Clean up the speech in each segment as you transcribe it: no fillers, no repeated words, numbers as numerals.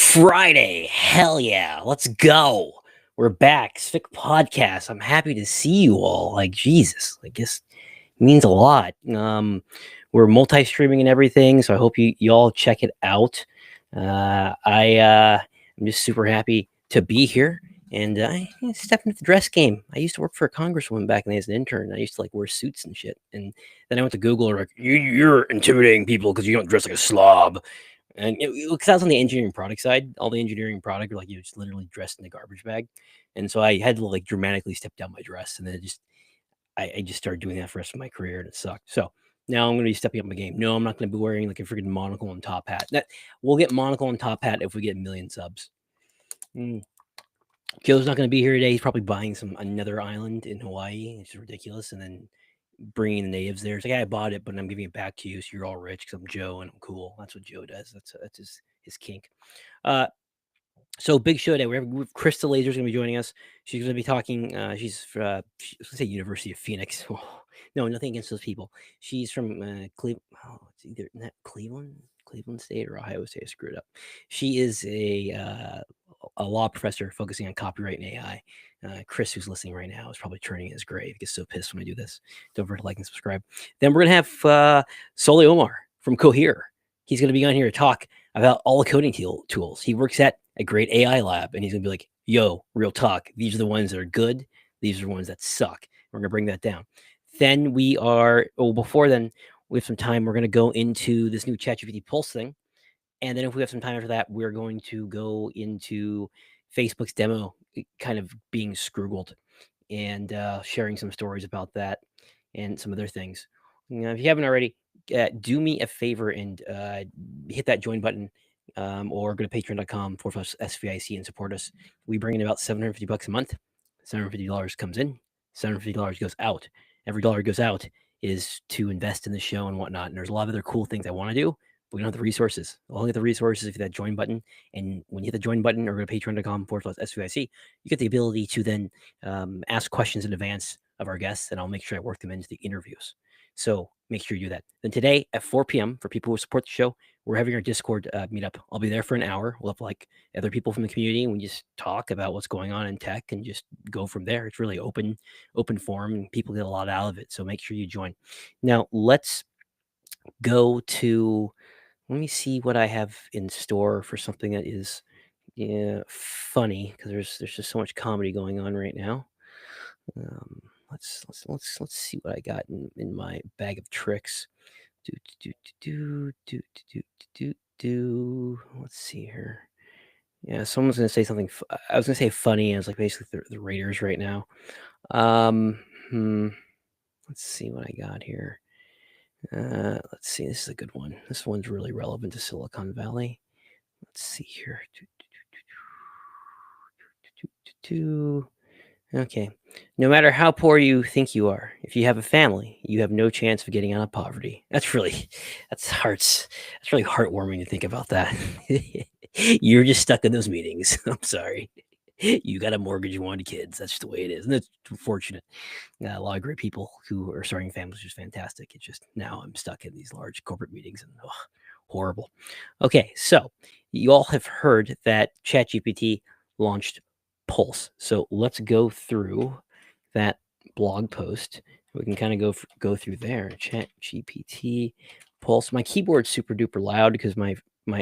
Friday. Hell yeah. Let's go. We're back. SVIC podcast. I'm happy to see you all. Like, Jesus, I guess it means a lot. We're multi-streaming and everything, so I hope you all check it out. I'm just super happy to be here. And I stepped into the dress game. I used to work for a congresswoman back in the day as an intern. I used to like wear suits and shit. And then I went to Google and like, you're intimidating people because you don't dress like a slob. And because I was on the engineering product side, all the engineering product are like you just literally dressed in a garbage bag. And so I had to like dramatically step down my dress. And then I just started doing that for the rest of my career and it sucked. So now I'm going to be stepping up my game. No, I'm not going to be wearing like a freaking monocle and top hat. We'll get monocle and top hat if we get 1 million subs. Joe's not going to be here today. He's probably buying another island in Hawaii. It's ridiculous. And then bringing the natives there. It's like, I bought it, but I'm giving it back to you. So you're all rich because I'm Joe and I'm cool. That's what Joe does. That's his kink. So big show today. We have Christa Laser's going to be joining us. She's going to be talking. She's let's say University of Phoenix. No, nothing against those people. She's from Cleveland. Oh, it's either not Cleveland State or Ohio State. I screwed up. She is a law professor focusing on copyright and AI. Chris, who's listening right now, is probably turning in his grave. He gets so pissed when I do this. Don't forget to like and subscribe. Then we're going to have Sully Omar from Cohere. He's going to be on here to talk about all the coding tools. He works at a great AI lab, and he's going to be like, yo, real talk. These are the ones that are good. These are the ones that suck. We're going to bring that down. Then before then, we have some time. We're going to go into this new ChatGPT Pulse thing. And then if we have some time after that, we're going to go into Facebook's demo kind of being scroogled and sharing some stories about that and some other things. If you haven't already, do me a favor and hit that join button or go to patreon.com/SVIC and support us. We bring in about $750 a month. $750 comes in, $750 goes out. Every dollar goes out is to invest in the show and whatnot. And there's a lot of other cool things I want to do. But we don't have the resources. We'll only get the resources if you hit that join button. And when you hit the join button or go to patreon.com/SVIC, you get the ability to then ask questions in advance of our guests, and I'll make sure I work them into the interviews. So make sure you do that. Then today at 4 p.m., for people who support the show, we're having our Discord meetup. I'll be there for an hour. We'll have like other people from the community, and we just talk about what's going on in tech and just go from there. It's really open forum, and people get a lot out of it. So make sure you join. Now, let's go to... Let me see what I have in store for something that is funny, because there's just so much comedy going on right now. Let's see what I got in my bag of tricks. Let's see here. Yeah, someone's gonna say something. I was gonna say funny. I was like basically the Raiders right now. Let's see what I got here. Let's see. This is a good one. This one's really relevant to Silicon Valley. Let's see here. Okay. No matter how poor you think you are, if you have a family, you have no chance of getting out of poverty. That's really heartwarming to think about that. You're just stuck in those meetings. I'm sorry. You got a mortgage, you wanted kids. That's just the way it is. And it's unfortunate. A lot of great people who are starting families is fantastic. It's just now I'm stuck in these large corporate meetings and horrible. Okay, so you all have heard that ChatGPT launched Pulse. So let's go through that blog post. We can kind of go through there. ChatGPT Pulse. My keyboard's super duper loud because my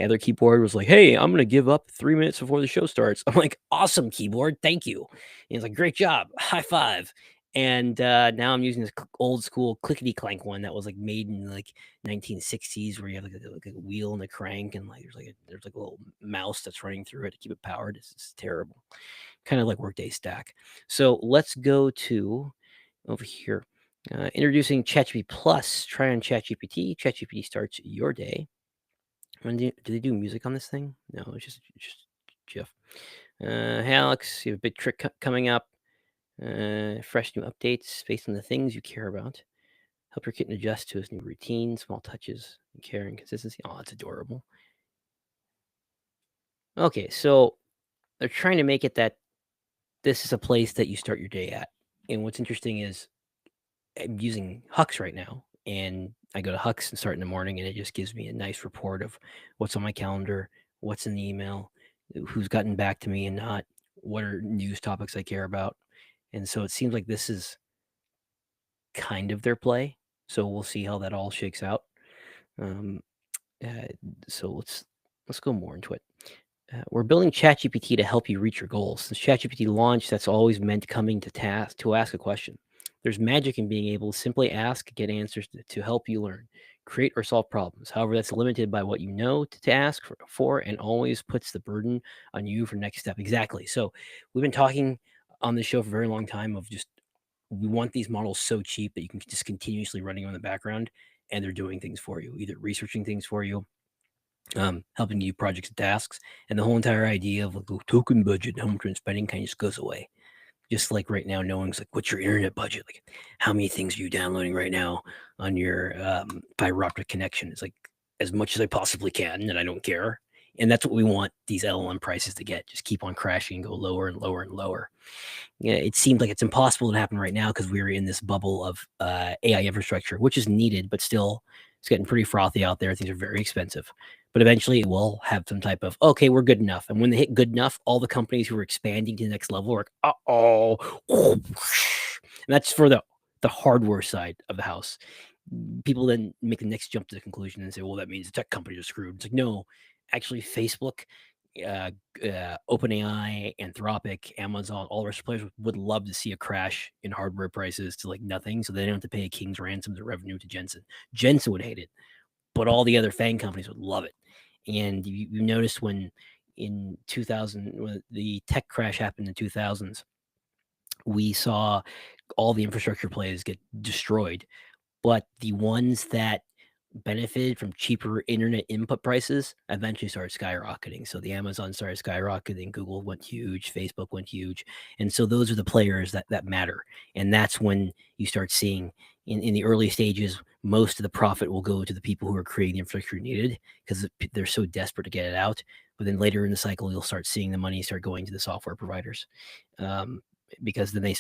other keyboard was like, hey, I'm going to give up 3 minutes before the show starts. I'm like, awesome keyboard. Thank you. And he's like, great job. High five. And now I'm using this old school clickety clank one that was like made in like 1960s, where you have like a wheel and a crank, and like there's like a little mouse that's running through it to keep it powered. It's terrible. Kind of like Workday Stack. So let's go to over here. Introducing ChatGPT Plus. Try on ChatGPT. ChatGPT starts your day. Do they do music on this thing? No, it's just Jeff. Hey Alex, you have a big trick coming up. Fresh new updates based on the things you care about. Help your kitten adjust to his new routine. Small touches, and care and consistency. Oh, that's adorable. Okay, so they're trying to make it that this is a place that you start your day at. And what's interesting is I'm using Hux right now, and I go to Hux and start in the morning, and it just gives me a nice report of what's on my calendar, what's in the email, who's gotten back to me and not, what are news topics I care about. And so it seems like this is kind of their play. So we'll see how that all shakes out. Um, uh, so let's go more into it. We're building ChatGPT to help you reach your goals. Since ChatGPT launched, that's always meant coming to task to ask a question. There's magic in being able to simply ask, get answers to help you learn, create, or solve problems. However, that's limited by what you know to ask for and always puts the burden on you for next step. Exactly. So we've been talking on this show for a very long time of just, we want these models so cheap that you can just continuously running them in the background and they're doing things for you, either researching things for you, helping you projects and tasks, and the whole entire idea of like a token budget, how much you're spending, kind of just goes away. Just like right now, no one's like, "What's your internet budget? Like, how many things are you downloading right now on your fiber optic connection?" It's like, as much as I possibly can, and I don't care. And that's what we want these LLM prices to get. Just keep on crashing and go lower and lower and lower. Yeah, it seems like it's impossible to happen right now because we're in this bubble of AI infrastructure, which is needed, but still it's getting pretty frothy out there. Things are very expensive. But eventually it will have some type of, okay, we're good enough. And when they hit good enough, all the companies who are expanding to the next level are like, uh-oh. And that's for the hardware side of the house. People then make the next jump to the conclusion and say, well, that means the tech companies are screwed. It's like, no, actually Facebook, uh, OpenAI, Anthropic, Amazon, all the rest of the players would love to see a crash in hardware prices to like nothing, so they don't have to pay a king's ransom to revenue to Jensen. Jensen would hate it, but all the other FANG companies would love it. And you noticed when in 2000, when the tech crash happened in 2000s, we saw all the infrastructure plays get destroyed, but the ones that benefited from cheaper internet input prices eventually started skyrocketing. So the Amazon started skyrocketing, Google went huge, Facebook went huge. And so those are the players that matter. And that's when you start seeing in the early stages, most of the profit will go to the people who are creating the infrastructure needed because they're so desperate to get it out. But then later in the cycle, you'll start seeing the money start going to the software providers. Because then they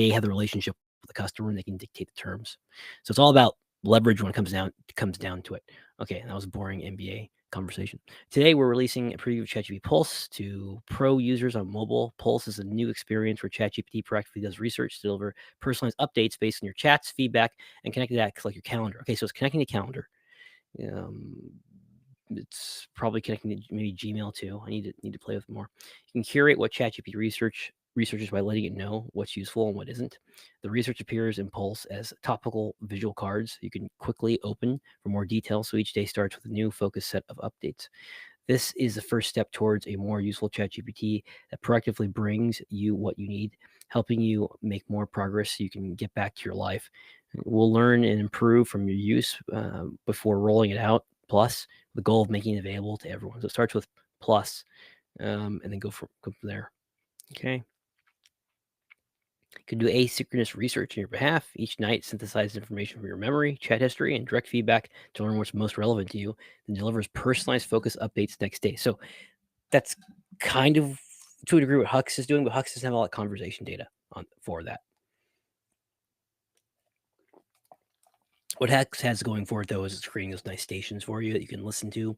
have the relationship with the customer and they can dictate the terms. So it's all about leverage when it comes down to it. Okay, that was a boring MBA conversation. Today we're releasing a preview of ChatGPT Pulse to pro users on mobile. Pulse is a new experience where ChatGPT proactively does research to deliver personalized updates based on your chats, feedback, and connected apps like your calendar. Okay, so it's connecting to calendar. Um, it's probably connecting to maybe Gmail too. I need to play with it more. You can curate what ChatGPT researches by letting it know what's useful and what isn't. The research appears in Pulse as topical visual cards you can quickly open for more details. So each day starts with a new focused set of updates. This is the first step towards a more useful ChatGPT that proactively brings you what you need, helping you make more progress so you can get back to your life. We'll learn and improve from your use before rolling it out. Plus, the goal of making it available to everyone. So it starts with plus, and then go from there. Okay. You can do asynchronous research on your behalf. Each night, synthesize information from your memory, chat history, and direct feedback to learn what's most relevant to you, then delivers personalized focus updates next day. So that's kind of to a degree what Hux is doing, but Hux doesn't have a lot of conversation data for that. What Hux has going for it, though, is it's creating those nice stations for you that you can listen to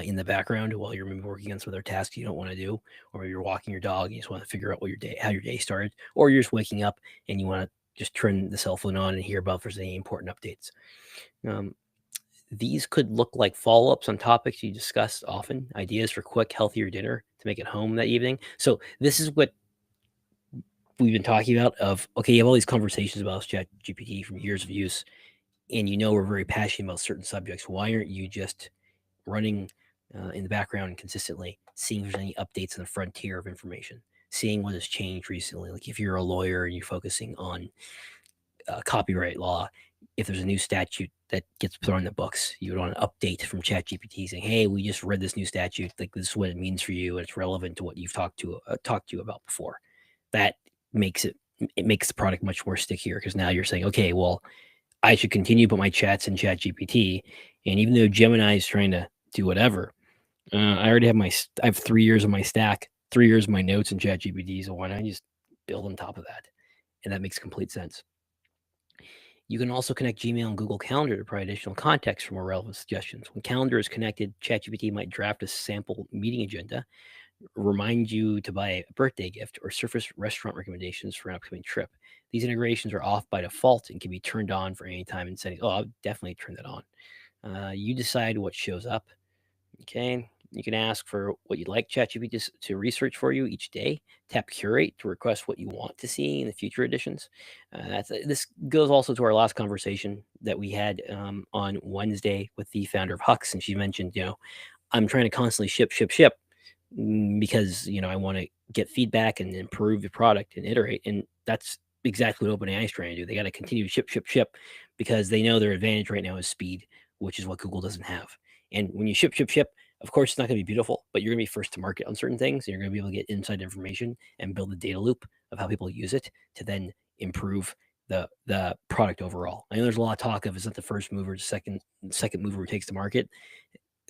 in the background while you're maybe working on some other tasks you don't want to do, or you're walking your dog and you just want to figure out how your day started, or you're just waking up and you want to just turn the cell phone on and hear about if there's any important updates. These could look like follow-ups on topics you discuss often, ideas for quick, healthier dinner to make it home that evening. So this is what we've been talking about of, okay, you have all these conversations about ChatGPT from years of use, and we're very passionate about certain subjects. Why aren't you just running in the background consistently, seeing if there's any updates in the frontier of information, seeing what has changed recently? Like if you're a lawyer and you're focusing on copyright law, if there's a new statute that gets thrown in the books, you would want an update from ChatGPT saying, "Hey, we just read this new statute. Like this is what it means for you, and it's relevant to what you've talked to you about before." That makes the product much more stickier because now you're saying, "Okay, well, I should continue to put my chats in ChatGPT, and even though Gemini is trying to do whatever, I already have I have 3 years of my stack, 3 years of my notes in ChatGPT. So why not just build on top of that?" And that makes complete sense. You can also connect Gmail and Google Calendar to provide additional context for more relevant suggestions. When Calendar is connected, ChatGPT might draft a sample meeting agenda, remind you to buy a birthday gift, or surface restaurant recommendations for an upcoming trip. These integrations are off by default and can be turned on for any time in settings. Oh, I'll definitely turn that on. You decide what shows up. Okay. You can ask for what you'd like ChatGPT to research for you each day. Tap Curate to request what you want to see in the future editions. This goes also to our last conversation that we had on Wednesday with the founder of Hux, and she mentioned, I'm trying to constantly ship because I want to get feedback and improve the product and iterate, and that's exactly what OpenAI is trying to do. They got to continue to ship because they know their advantage right now is speed, which is what Google doesn't have. And when you ship, of course, it's not going to be beautiful, but you're going to be first to market on certain things. And you're going to be able to get inside information and build a data loop of how people use it to then improve the product overall. I know there's a lot of talk of, is that the first mover, second mover who takes the market?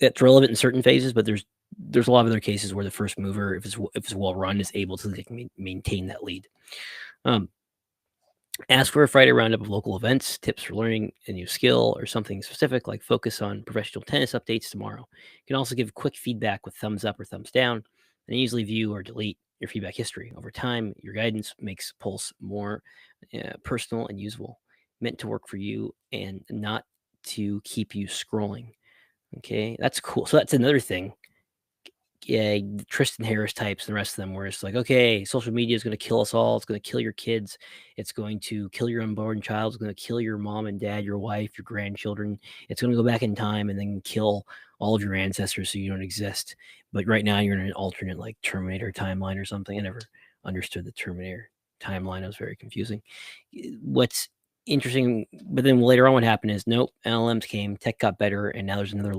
That's relevant in certain phases, but there's a lot of other cases where the first mover, if it's well run, is able to maintain that lead. Ask for a Friday roundup of local events, tips for learning a new skill, or something specific, like focus on professional tennis updates tomorrow. You can also give quick feedback with thumbs up or thumbs down, and easily view or delete your feedback history. Over time, your guidance makes Pulse more personal and usable, meant to work for you and not to keep you scrolling. Okay, that's cool. So that's another thing. Yeah, Tristan Harris types and the rest of them, where it's like, okay, social media is going to kill us all. It's going to kill your kids. It's going to kill your unborn child. It's going to kill your mom and dad, your wife, your grandchildren. It's going to go back in time and then kill all of your ancestors so you don't exist. But right now you're in an alternate, like Terminator timeline or something. I never understood the Terminator timeline. It was very confusing. What's interesting, but then later on what happened is, nope, LLMs came, tech got better, and now there's another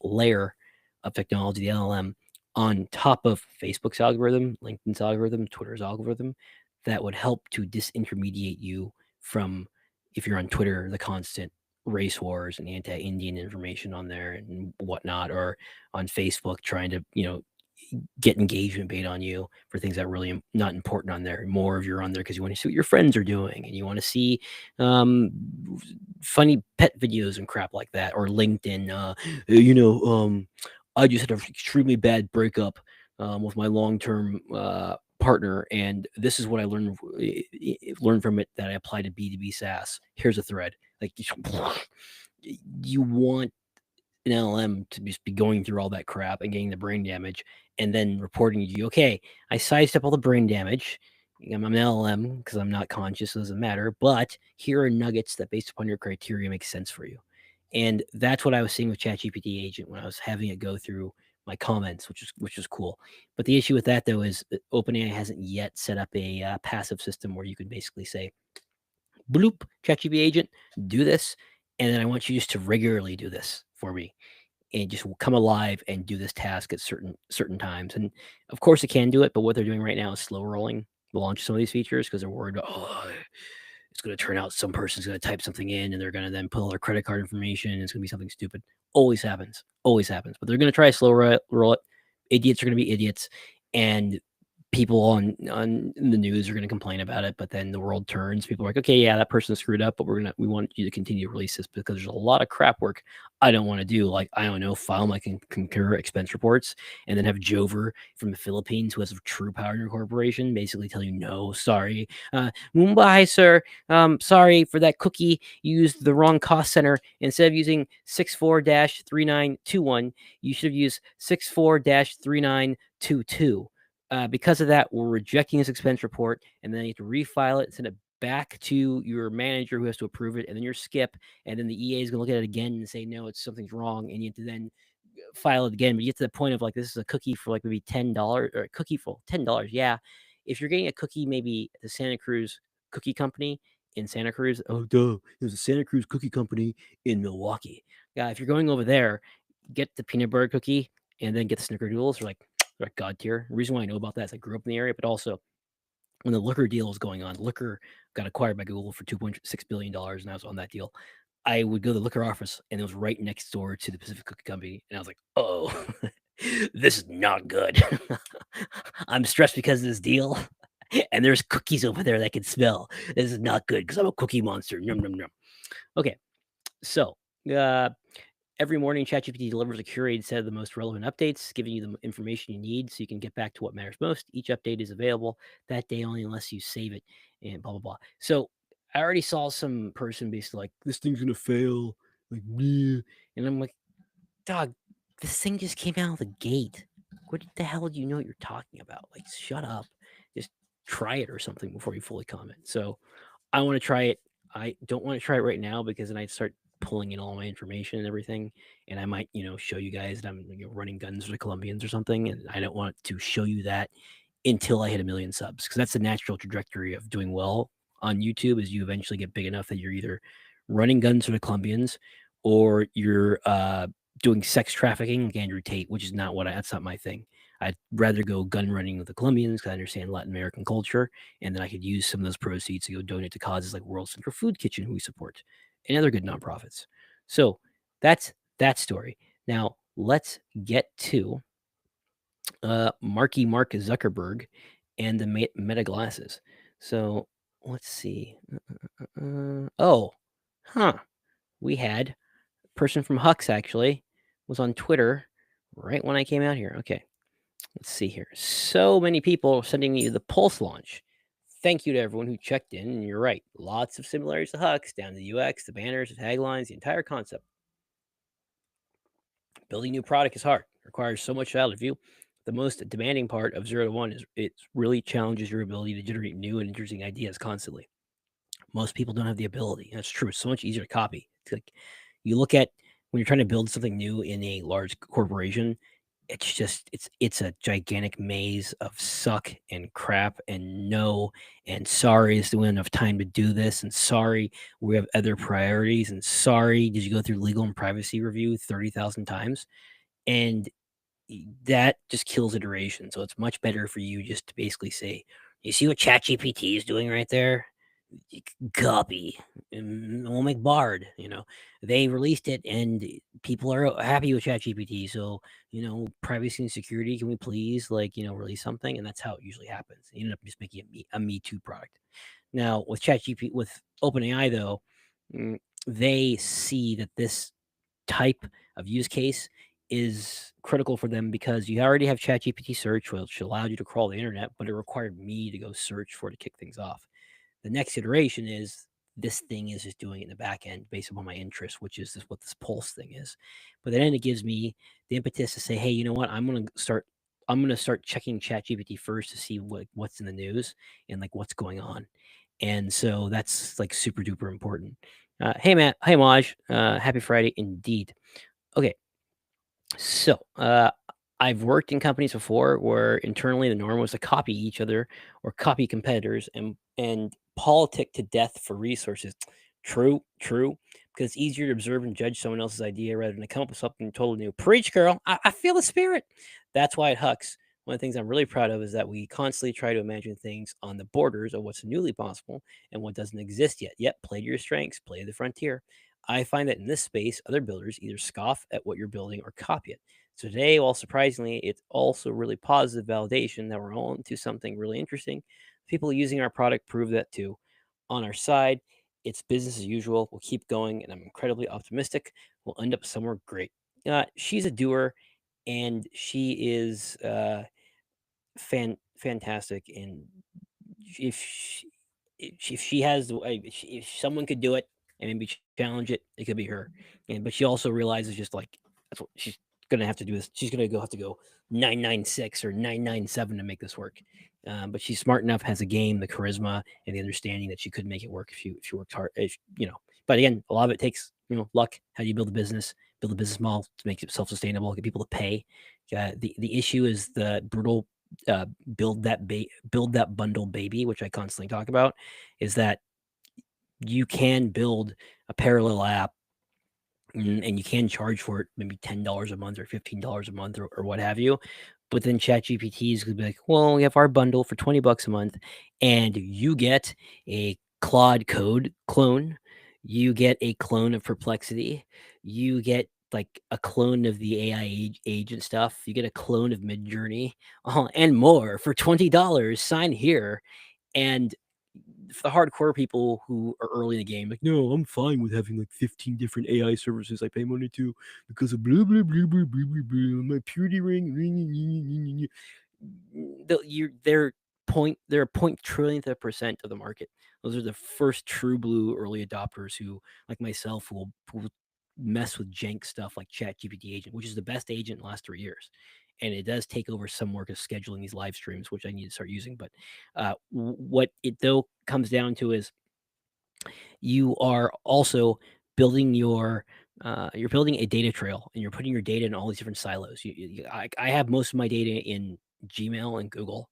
layer of technology, the LLM, on top of Facebook's algorithm, LinkedIn's algorithm, Twitter's algorithm, that would help to disintermediate you from, if you're on Twitter, the constant race wars and anti-Indian information on there and whatnot, or on Facebook trying to, get engagement bait on you for things that are really not important on there. More of you're on there because you want to see what your friends are doing and you want to see funny pet videos and crap like that, or LinkedIn. I just had an extremely bad breakup with my long-term partner, and this is what I learned from it that I applied to B2B SaaS. Here's a thread. Like, you want an LLM to just be going through all that crap and getting the brain damage and then reporting to you, okay, I sized up all the brain damage. I'm an LLM because I'm not conscious, so it doesn't matter. But here are nuggets that, based upon your criteria, make sense for you. And that's what I was seeing with ChatGPT Agent when I was having it go through my comments, which is cool. But the issue with that, though, is that OpenAI hasn't yet set up a passive system where you can basically say, bloop, ChatGPT Agent, do this, and then I want you just to regularly do this for me, and just come alive and do this task at certain times. And of course, it can do it, but what they're doing right now is slow rolling the launch of some of these features because they're worried about, it's going to turn out some person's going to type something in and they're going to then put all their credit card information and it's going to be something stupid. Always happens. But they're going to try to slow roll it. Idiots are going to be idiots, and people on the news are going to complain about it, but then the world turns. People are like, okay, yeah, that person screwed up, but we want you to continue to release this because there's a lot of crap work I don't want to do. Like, I don't know, file my concur expense reports and then have Jover from the Philippines, who has a true power in your corporation, basically tell you, no, sorry, Mumbai, sir, sorry for that cookie. You used the wrong cost center. Instead of using 64-3921, you should have used 64-3922. Because of that, we're rejecting this expense report, and then you have to refile it, send it back to your manager who has to approve it, and then your skip, and then the EA is going to look at it again and say, no, something's wrong, and you have to then file it again. But you get to the point of, like, this is a cookie for like maybe $10, or a cookie for $10. Yeah. If you're getting a cookie maybe at the Santa Cruz Cookie Company in Santa Cruz, oh, duh, there's a Santa Cruz Cookie Company in Milwaukee. Yeah, if you're going over there, get the peanut butter cookie and then get the snickerdoodles, or like God tier. The reason why I know about that is I grew up in the area, but also when the liquor deal was going on, liquor got acquired by Google for $2.6 billion, and I was on that deal. I would go to the liquor office, and it was right next door to the Pacific Cookie Company, and I was like, oh, this is not good. I'm stressed because of this deal, and there's cookies over there that I can smell. This is not good because I'm a cookie monster. Num, num, num. Okay, so uh, every morning, ChatGPT delivers a curated set of the most relevant updates, giving you the information you need so you can get back to what matters most. Each update is available that day only unless you save it and blah, blah, blah. So I already saw some person basically like, this thing's going to fail. Like, bleh. And I'm like, dog, this thing just came out of the gate. What the hell do you know what you're talking about? Like, shut up. Just try it or something before you fully comment. So I want to try it. I don't want to try it right now because then I start pulling in all my information and everything, and I might, show you guys that I'm running guns for the Colombians or something, and I don't want to show you that until I hit 1,000,000 subs because that's the natural trajectory of doing well on YouTube. Is you eventually get big enough that you're either running guns for the Colombians or you're doing sex trafficking like Andrew Tate, which is not that's not my thing. I'd rather go gun running with the Colombians because I understand Latin American culture, and then I could use some of those proceeds to go donate to causes like World Central Food Kitchen, who we support, and other good nonprofits. So that's that story. Now let's get to Marky Mark Zuckerberg and the Meta glasses. So let's see. Oh, huh. We had a person from Hux actually was on Twitter right when I came out here. Okay. Let's see here. So many people sending me the Pulse launch. Thank you to everyone who checked in. And you're right. Lots of similarities to Hux, down to the UX, the banners, the taglines, the entire concept. Building new product is hard. It requires so much out of you. The most demanding part of 0 to 1 is it really challenges your ability to generate new and interesting ideas constantly. Most people don't have the ability. That's true. It's so much easier to copy. It's like you look at when you're trying to build something new in a large corporation, it's just it's a gigantic maze of suck and crap and no and sorry is we don't have time to do this and sorry we have other priorities and sorry did you go through legal and privacy review 30,000 times and that just kills iteration. So it's much better for you just to basically say, you see what ChatGPT is doing right there? Copy. And we'll make Bard. They released it and people are happy with ChatGPT. So, privacy and security, can we please release something? And that's how it usually happens. You end up just making a Me Too product. Now with ChatGPT, with OpenAI though, they see that this type of use case is critical for them because you already have ChatGPT search, which allowed you to crawl the internet, but it required me to go search for it to kick things off. The next iteration is this thing is just doing it in the back end based upon my interest, which is what this Pulse thing is. But then it gives me the impetus to say, hey, you know what? I'm gonna start checking ChatGPT first to see what's in the news and what's going on. And so that's super duper important. Hey Matt, hey Maj, happy Friday indeed. Okay, so I've worked in companies before where internally the norm was to copy each other or copy competitors and politic to death for resources. True, because it's easier to observe and judge someone else's idea rather than to come up with something totally new. Preach, girl. I feel the spirit. That's why at Hux, one of the things I'm really proud of is that we constantly try to imagine things on the borders of what's newly possible and what doesn't exist yet. Yep, play to your strengths, play the frontier. I find that in this space, other builders either scoff at what you're building or copy it. So today, while surprisingly, it's also really positive validation that we're on to something really interesting. People using our product prove that too. On our side, it's business as usual. We'll keep going, and I'm incredibly optimistic. We'll end up somewhere great. She's a doer, and she is fantastic. And if she, if she has if someone could do it and maybe challenge it, it could be her. But she also realizes just that's what she's gonna have to do. This she's gonna have to go 996 or 997 to make this work. But she's smart enough, has a game, the charisma, and the understanding that she could make it work if she worked hard. But again, a lot of it takes luck. How do you build a business model to make it self sustainable, get people to pay? The issue is the brutal build that bundle baby, which I constantly talk about, is that you can build a parallel app and you can charge for it maybe $10 a month or $15 a month or what have you. But then ChatGPT is going to be like, well, we have our bundle for $20 a month and you get a Claude Code clone. You get a clone of Perplexity. You get a clone of the AI agent stuff. You get a clone of Midjourney and more for $20. Sign here. And for the hardcore people who are early in the game, like, no, I'm fine with having like 15 different AI services I pay money to because of blah blah blah blah blah blah, blah my purity ring. They're a point trillionth of a percent of the market. Those are the first true blue early adopters who, like myself, who will mess with jank stuff like ChatGPT agent, which is the best agent in the last 3 years. And it does take over some work of scheduling these live streams, which I need to start using. But what it though comes down to is you are also building you're building a data trail, and you're putting your data in all these different silos. I have most of my data in Gmail and Google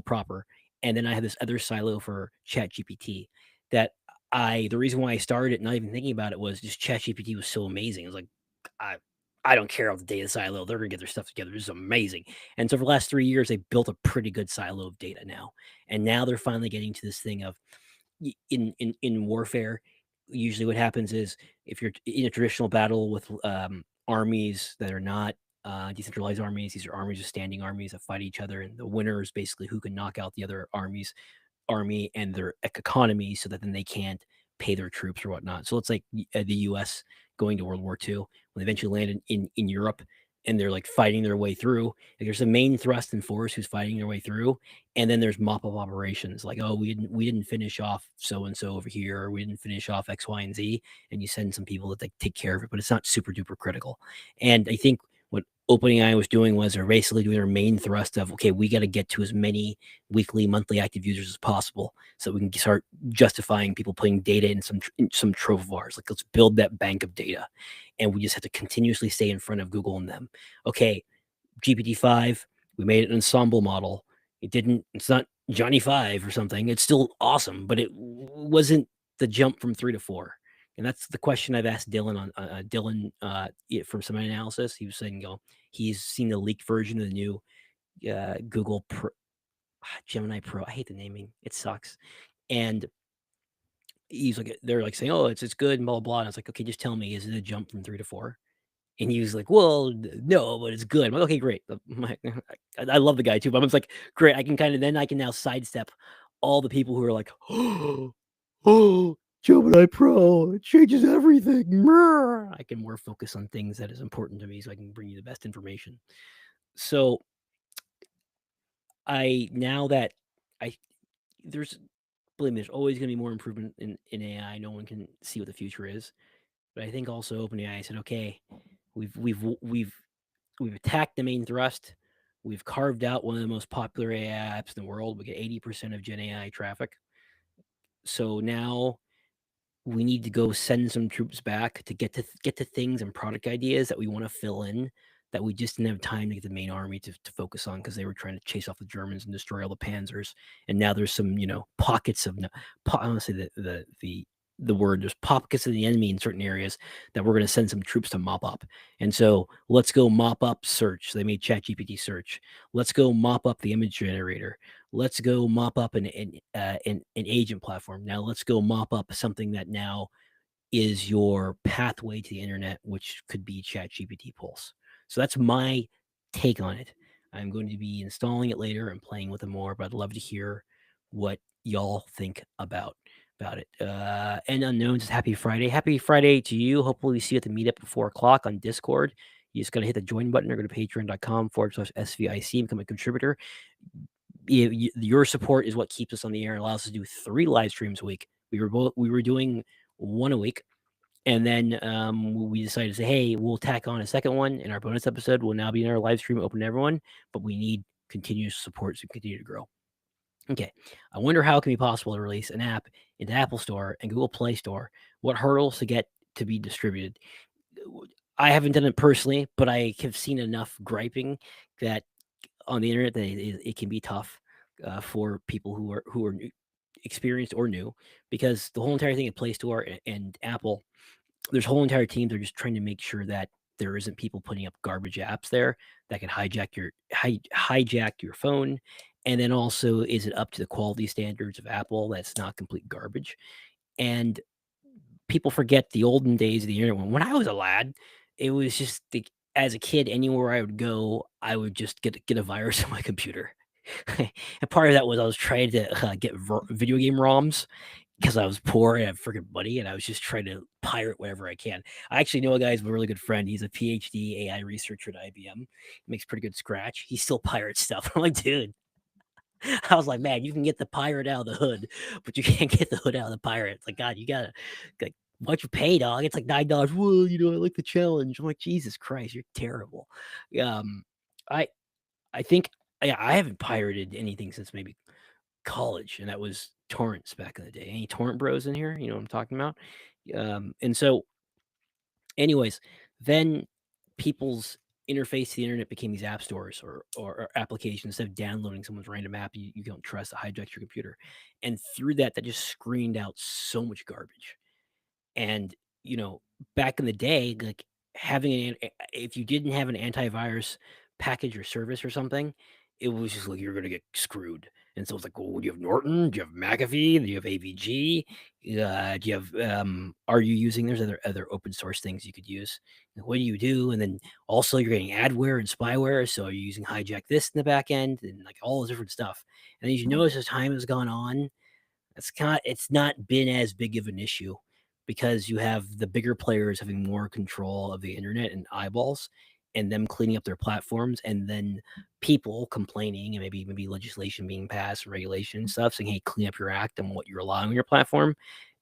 proper, and then I have this other silo for ChatGPT. That the reason why I started it, not even thinking about it, was just ChatGPT was so amazing. It was like I. I don't care about the data silo. They're gonna get their stuff together. This is amazing. And so for the last 3 years, they built a pretty good silo of data now. And now they're finally getting to this thing of in warfare, usually what happens is if you're in a traditional battle with armies that are not decentralized armies, these are armies of standing armies that fight each other, and the winner is basically who can knock out the other army and their economy, so that then they can't pay their troops or whatnot. So it's like the U.S. going to World War II when they eventually landed in Europe, and they're like fighting their way through. Like, there's a main thrust and force who's fighting their way through, and then there's mop up operations like, oh, we didn't finish off so and so over here, or we didn't finish off X, Y, and Z, and you send some people that take care of it, but it's not super duper critical. And I think what OpenAI was doing was they're basically doing their main thrust of, okay, we got to get to as many weekly, monthly active users as possible, so we can start justifying people putting data in some trove of ours. Like, let's build that bank of data, and we just have to continuously stay in front of Google and them. Okay, GPT-5, we made an ensemble model. It's not Johnny 5 or something. It's still awesome, but it wasn't the jump from 3 to 4. And that's the question I've asked Dylan from some analysis. He was saying, he's seen the leaked version of the new Google Gemini Pro. I hate the naming. It sucks. And he's like, they're like saying, oh, it's good and blah, blah, blah. And I was like, okay, just tell me, is it a jump from 3 to 4? And he was like, well, no, but it's good. I'm like, okay, great. I love the guy too, but I'm just like, great. I can now sidestep all the people who are like, oh, Gemini Pro, it changes everything. I can more focus on things that is important to me, so I can bring you the best information. So now that there's, believe me, there's always going to be more improvement in AI. No one can see what the future is. But I think also OpenAI said, okay, we've attacked the main thrust. We've carved out one of the most popular AI apps in the world. We get 80% of Gen AI traffic. So now we need to go send some troops back to get to things and product ideas that we want to fill in, that we just didn't have time to get the main army to focus on, because they were trying to chase off the Germans and destroy all the panzers. And now there's some pockets of I want to say the word, there's pockets of the enemy in certain areas that we're going to send some troops to mop up. And so let's go mop up search. They made ChatGPT search. Let's go mop up the image generator. Let's go mop up an agent platform. Now let's go mop up something that now is your pathway to the internet, which could be ChatGPT Pulse. So that's my take on it. I'm going to be installing it later and playing with it more, but I'd love to hear what y'all think about it. And Unknowns, happy Friday. Happy Friday to you. Hopefully we see you at the meetup at 4 o'clock on Discord. You just got to hit the join button or go to patreon.com/SVIC, become a contributor. Your support is what keeps us on the air and allows us to do 3 live streams a week. We were doing 1 a week, and then we decided to say, hey, we'll tack on a second one, and our bonus episode will now be in our live stream open to everyone, but we need continuous support to continue to grow. Okay, I wonder how it can be possible to release an app into Apple Store and Google Play Store. What hurdles to get to be distributed? I haven't done it personally, but I have seen enough griping that on the internet that it can be tough for people who are experienced or new, because the whole entire thing at Play Store and Apple, there's whole entire teams are just trying to make sure that there isn't people putting up garbage apps there that can hijack your phone. And then also, is it up to the quality standards of Apple that's not complete garbage? And people forget the olden days of the internet. When I was a lad, it was just as a kid, anywhere I would go, I would just get a virus on my computer. And part of that was I was trying to get video game ROMs because I was poor and I had freaking money, and I was just trying to pirate whatever I can. I actually know a guy who's a really good friend. He's a PhD AI researcher at IBM. He makes pretty good Scratch. He still pirates stuff. I'm like, dude. I was like, man, you can get the pirate out of the hood, but you can't get the hood out of the pirate. It's like, God, you gotta, like, what you pay, dog? It's like $9. Well, I like the challenge. I'm like, Jesus Christ, you're terrible. Um, I I think I haven't pirated anything since maybe college, and that was torrents back in the day. Any torrent bros in here? You know what I'm talking about? And so, anyways, then people's interface to the internet became these app stores or applications. Instead of downloading someone's random app you don't trust that hijacks your computer. And through that just screened out so much garbage. And, back in the day, like, if you didn't have an antivirus package or service or something, it was just like, you're gonna get screwed. And so it's like, "Well, do you have Norton? Do you have McAfee? Do you have AVG? Do you have, are you using" there's other open source things you could use. And what do you do? And then also you're getting adware and spyware, so are you using hijack this in the back end and, like, all this different stuff. And as you notice as time has gone on, it's not been as big of an issue because you have the bigger players having more control of the internet and eyeballs and them cleaning up their platforms, and then people complaining and maybe legislation being passed and regulation and stuff saying, hey, clean up your act and what you're allowing on your platform.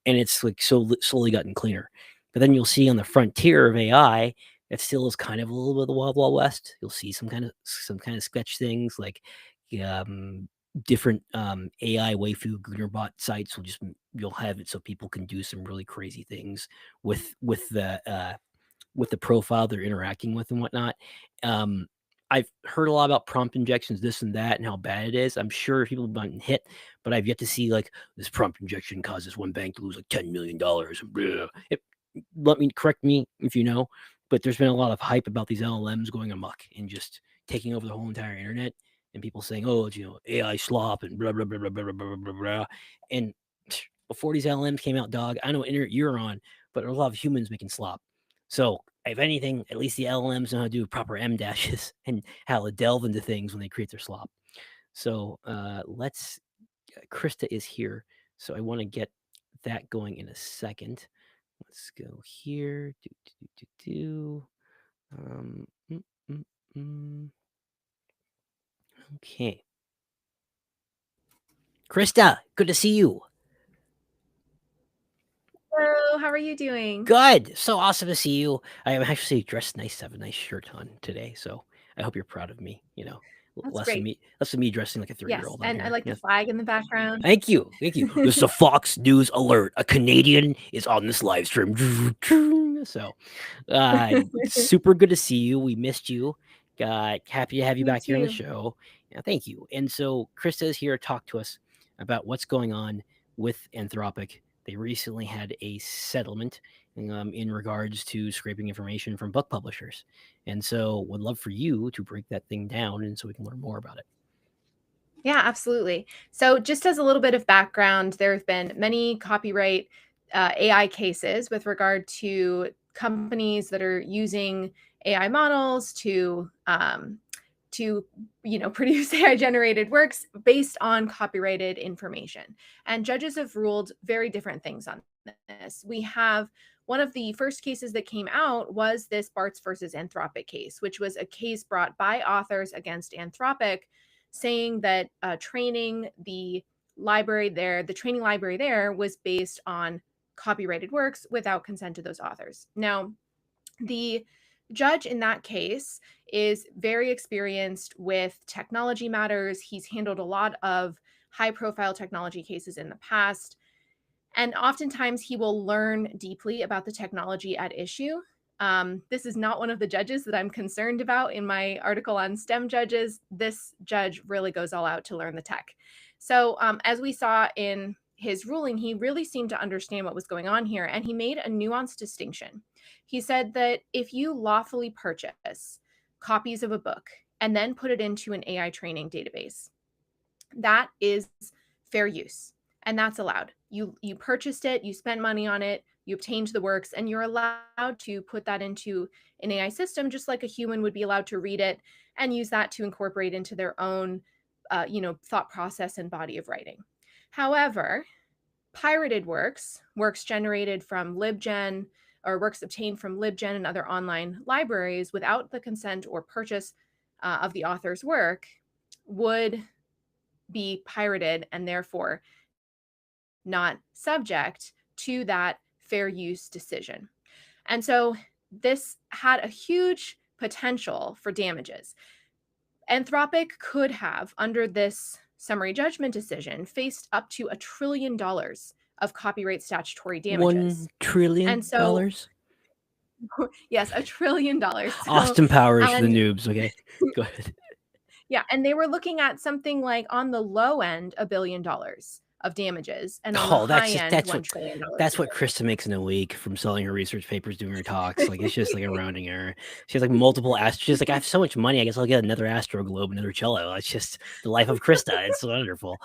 And it's like slowly gotten cleaner. But then you'll see on the frontier of AI, it still is kind of a little bit of the wild west. You'll see some kind of sketch things like different AI waifu Goonerbot sites you'll have it so people can do some really crazy things with the profile they're interacting with and whatnot. I've heard a lot about prompt injections, this and that, and how bad it is. I'm sure people have been hit, but I've yet to see like this prompt injection causes one bank to lose like $10 million. Let me correct me if you know, but there's been a lot of hype about these LLMs going amok and just taking over the whole entire internet, and people saying, "Oh, it's AI slop and blah blah blah blah blah blah blah blah." And before these LLMs came out, dog, I know what internet you're on, but there are a lot of humans making slop. So if anything, at least the LLMs know how to do proper M dashes and how to delve into things when they create their slop. So Christa is here, so I want to get that going in a second. Let's go here. Um, mm, mm, mm. Okay. Christa, good to see you. Hello, how are you doing? Good. So awesome to see you. I am actually dressed nice. I have a nice shirt on today, so I hope you're proud of me. That's Less of great. me dressing like a 30-year Yes, old on and I here. like the Yeah. flag in the background. Thank you. Thank you. This is a Fox News alert. A Canadian is on this live stream. So, super good to see you. We missed you. Happy to have you Me back here on the too. show. Yeah, thank you. And so Krista is here to talk to us about what's going on with Anthropic. They recently had a settlement in regards to scraping information from book publishers. And so would love for you to break that thing down and so we can learn more about it. Yeah, absolutely. So, just as a little bit of background, there have been many copyright AI cases with regard to companies that are using AI models to produce AI generated works based on copyrighted information. And judges have ruled very different things on this. We have one of the first cases that came out was this Bartz versus Anthropic case, which was a case brought by authors against Anthropic, saying that the training library there was based on copyrighted works without consent to those authors. Now, the judge in that case is very experienced with technology matters. He's handled a lot of high profile technology cases in the past. And oftentimes he will learn deeply about the technology at issue. This is not one of the judges that I'm concerned about in my article on STEM judges. This judge really goes all out to learn the tech. So, as we saw in his ruling, he really seemed to understand what was going on here, and he made a nuanced distinction. He said that if you lawfully purchase copies of a book and then put it into an AI training database, that is fair use, and that's allowed. You purchased it, you spent money on it, you obtained the works, and you're allowed to put that into an AI system just like a human would be allowed to read it and use that to incorporate into their own thought process and body of writing. However, pirated works generated from LibGen or works obtained from LibGen and other online libraries without the consent or purchase of the author's work would be pirated and therefore not subject to that fair use decision. And so this had a huge potential for damages. Anthropic could have, under this summary judgment decision, faced up to $1 trillion of copyright statutory damages. $1 trillion? And so, yes, $1 trillion. So, Austin Powers for the noobs, okay? Go ahead. Yeah, and they were looking at something like, on the low end, $1 billion of damages, and on the high end, $1 trillion. That's what Christa makes in a week from selling her research papers, doing her talks. Like, it's just like a rounding error. She has like multiple she's like, I have so much money, I guess I'll get another Astro Globe, another cello. It's just the life of Christa. It's wonderful.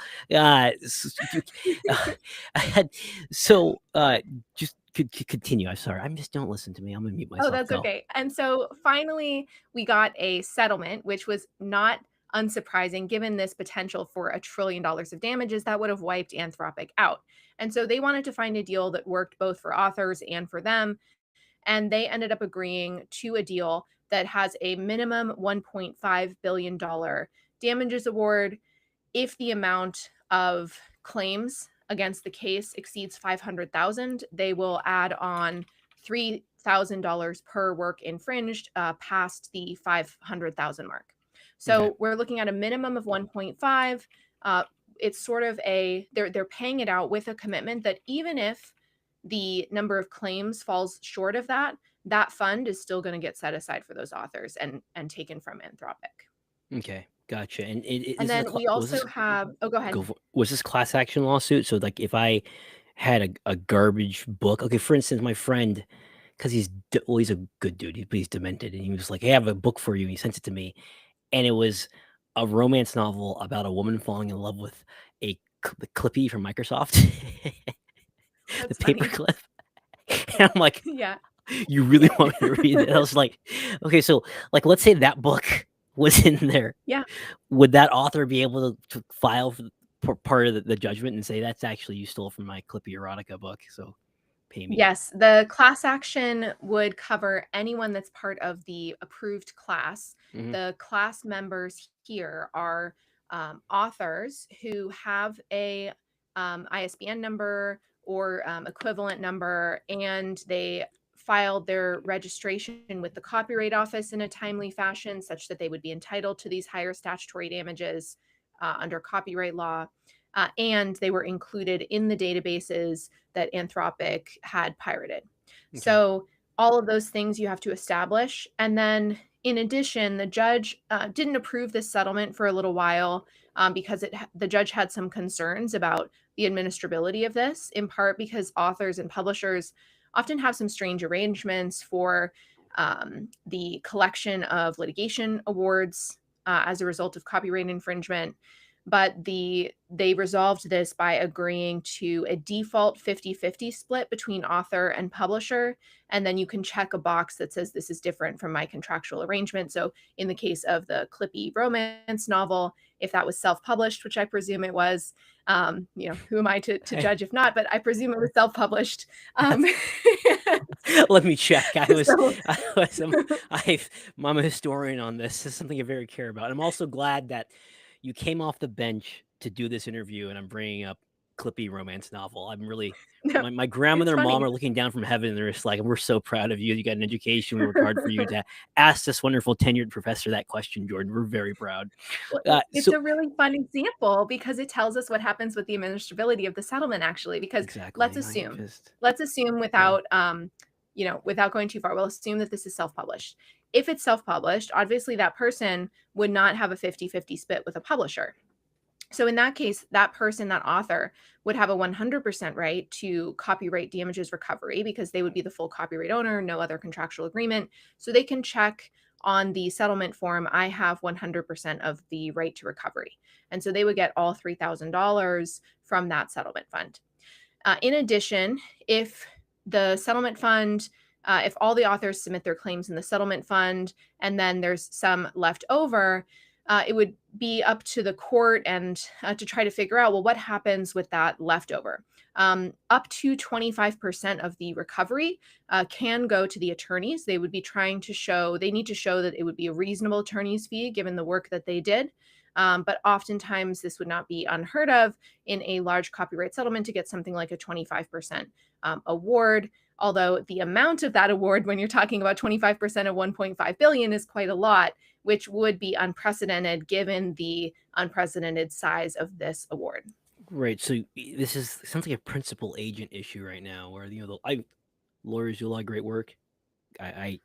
Just continue. I'm sorry. Just don't listen to me. I'm gonna mute myself. Oh, that's okay. And so finally, we got a settlement, which was not unsurprising given this potential for $1 trillion of damages that would have wiped Anthropic out. And so they wanted to find a deal that worked both for authors and for them. And they ended up agreeing to a deal that has a minimum $1.5 billion damages award if the amount of claims against the case exceeds 500,000. They will add on $3,000 per work infringed past the 500,000 mark. So we're looking at a minimum of 1.5. It's sort of they're paying it out with a commitment that even if the number of claims falls short of that fund is still going to get set aside for those authors and taken from Anthropic. Okay, gotcha. And then we also have. Oh, go ahead. Was this class action lawsuit? So like, if I had a garbage book, okay, for instance, my friend, because he's a good dude, he's demented, and he was like, "Hey, I have a book for you." And he sent it to me, and it was a romance novel about a woman falling in love with the Clippy from Microsoft, the paperclip. And I'm like, yeah, you really want me to read it? I was like, okay, so like, let's say that book was in there. Yeah. Would that author be able to file for part of the judgment and say, that's actually you stole from my Clippy erotica book, so pay me? Yes, the class action would cover anyone that's part of the approved class. Mhm. The class members here are authors who have a ISBN number or equivalent number, and they filed their registration with the Copyright Office in a timely fashion such that they would be entitled to these higher statutory damages under copyright law. And they were included in the databases that Anthropic had pirated. Okay. So all of those things you have to establish. And then in addition, the judge didn't approve this settlement for a little while because the judge had some concerns about the administrability of this, in part because authors and publishers often have some strange arrangements for the collection of litigation awards as a result of copyright infringement. But they resolved this by agreeing to a default 50-50 split between author and publisher. And then you can check a box that says this is different from my contractual arrangement. So in the case of the Clippy romance novel, if that was self-published, which I presume it was, who am I to judge if not, but I presume it was self-published. Let me check. I'm a historian on this. This is something I very care about. I'm also glad that you came off the bench to do this interview, and I'm bringing up Clippy romance novel. I'm really, my grandmother and mom are looking down from heaven, and they're just like, we're so proud of you. You got an education. We worked hard for you to ask this wonderful tenured professor that question, Jordan. We're very proud. It's a really fun example because it tells us what happens with the administrability of the settlement, actually, because let's assume without, without going too far, we'll assume that this is self-published. If it's self-published, obviously that person would not have a 50-50 split with a publisher. So in that case, that person, that author, would have a 100% right to copyright damages recovery because they would be the full copyright owner, no other contractual agreement. So they can check on the settlement form, I have 100% of the right to recovery. And so they would get all $3,000 from that settlement fund. In addition, if the settlement fund, if all the authors submit their claims in the settlement fund, and then there's some left over, it would be up to the court and to try to figure out, well, what happens with that leftover. Up to 25% of the recovery can go to the attorneys. They would be trying to show, they need to show that it would be a reasonable attorney's fee given the work that they did. But oftentimes this would not be unheard of in a large copyright settlement to get something like a 25% award. Although the amount of that award, when you're talking about 25% of 1.5 billion, is quite a lot, which would be unprecedented given the unprecedented size of this award. Right. So this sounds like a principal agent issue right now, where lawyers do a lot of great work. I've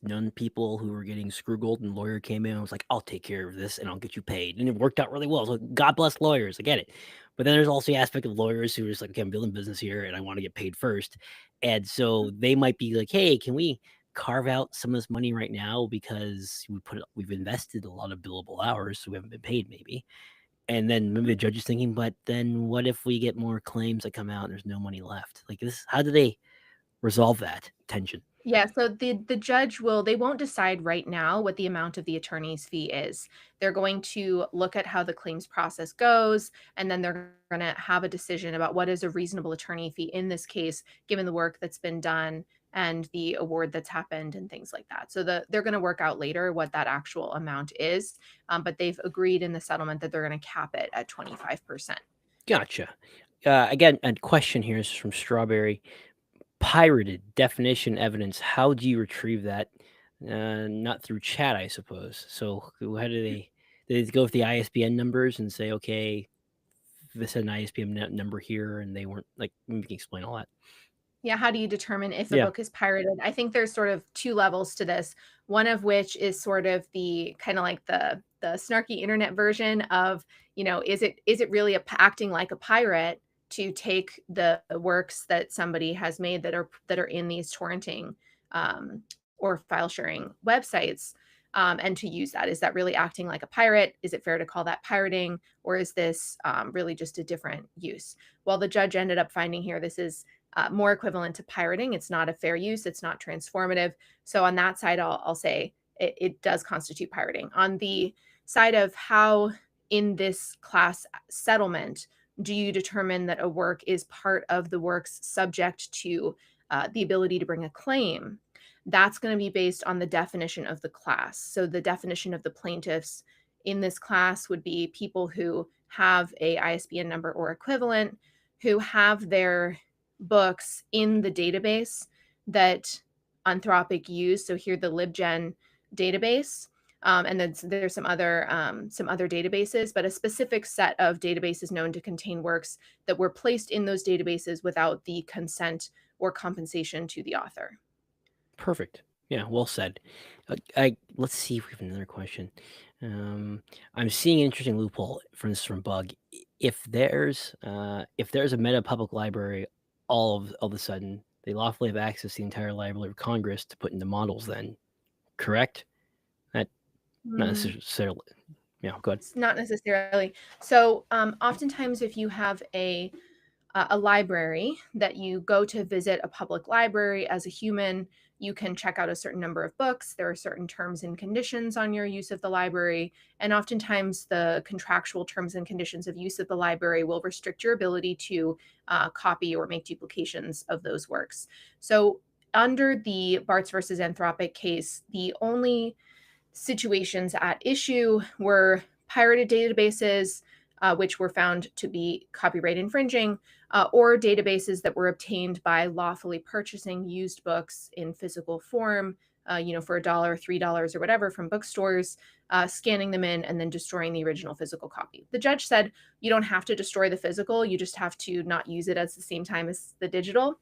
known people who were getting screwgold, and the lawyer came in and was like, "I'll take care of this, and I'll get you paid," and it worked out really well. So God bless lawyers. I get it, but then there's also the aspect of lawyers who are just like, "Okay, I'm building business here, and I want to get paid first," and so they might be like, "Hey, can we carve out some of this money right now because we've invested a lot of billable hours, so we haven't been paid maybe." And then maybe the judge is thinking, but then what if we get more claims that come out and there's no money left? Like this, how do they resolve that tension? Yeah, so the judge they won't decide right now what the amount of the attorney's fee is. They're going to look at how the claims process goes, and then they're going to have a decision about what is a reasonable attorney fee in this case, given the work that's been done and the award that's happened and things like that. So they're going to work out later what that actual amount is, but they've agreed in the settlement that they're going to cap it at 25%. Gotcha. Again, a question here is from Strawberry. Pirated definition evidence. How do you retrieve that? Not through chat, I suppose. So how do they go with the ISBN numbers and say, okay, this had an ISBN number here, and they weren't like? Maybe you can explain all that. Yeah, how do you determine if a Yeah. book is pirated? I think there's sort of two levels to this. One of which is sort of the kind of like the snarky internet version of, is it really acting like a pirate to take the works that somebody has made that are in these torrenting or file sharing websites, and to use that? Is that really acting like a pirate? Is it fair to call that pirating, or is this really just a different use? Well, the judge ended up finding here this is more equivalent to pirating. It's not a fair use. It's not transformative. So on that side, I'll say it does constitute pirating. On the side of how in this class settlement do you determine that a work is part of the works subject to the ability to bring a claim, that's going to be based on the definition of the class. So the definition of the plaintiffs in this class would be people who have a ISBN number or equivalent, who have their books in the database that Anthropic used. So here the LibGen database, and then there's some other databases, but a specific set of databases known to contain works that were placed in those databases without the consent or compensation to the author. Perfect. Yeah, well said. Let's see if we have another question. I'm seeing an interesting loophole from Bug. If there's a meta public library, all of a sudden they lawfully have access to the entire Library of Congress to put into models. Then, correct? That not necessarily. Yeah, go ahead. Not necessarily. So oftentimes if you have a library that you go to visit a public library as a human, you can check out a certain number of books. There are certain terms and conditions on your use of the library. And oftentimes the contractual terms and conditions of use of the library will restrict your ability to copy or make duplications of those works. So under the Bartz versus Anthropic case, the only situations at issue were pirated databases, which were found to be copyright infringing, or databases that were obtained by lawfully purchasing used books in physical form, for $1, $3, or whatever from bookstores, scanning them in, and then destroying the original physical copy. The judge said you don't have to destroy the physical, you just have to not use it at the same time as the digital.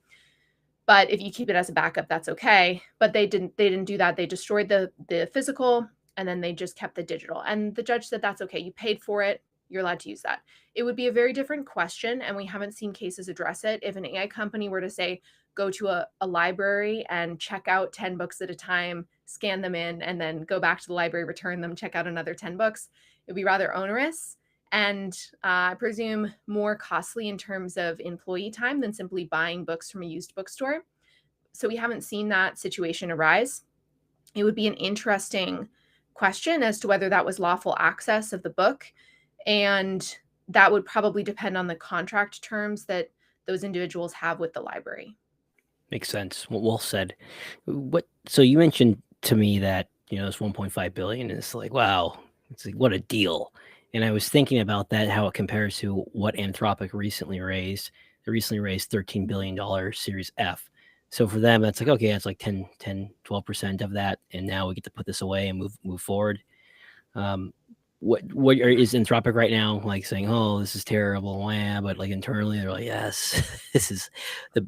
But if you keep it as a backup, that's okay. But they didn't do that. They destroyed the physical, and then they just kept the digital. And the judge said that's okay. You paid for it. You're allowed to use that. It would be a very different question, and we haven't seen cases address it. If an AI company were to say, go to a library and check out 10 books at a time, scan them in, and then go back to the library, return them, check out another 10 books, it would be rather onerous and I presume more costly in terms of employee time than simply buying books from a used bookstore. So we haven't seen that situation arise. It would be an interesting question as to whether that was lawful access of the book. And that would probably depend on the contract terms that those individuals have with the library. Makes sense. Well said. So you mentioned to me that, it's 1.5 billion, and it's like, wow, it's like, what a deal. And I was thinking about that, how it compares to what Anthropic recently raised. They recently raised $13 billion Series F. So for them, that's like, okay, that's like 12% of that. And now we get to put this away and move forward. Is Anthropic right now like saying, "Oh, this is terrible," wah, but like internally they're like, "Yes, this is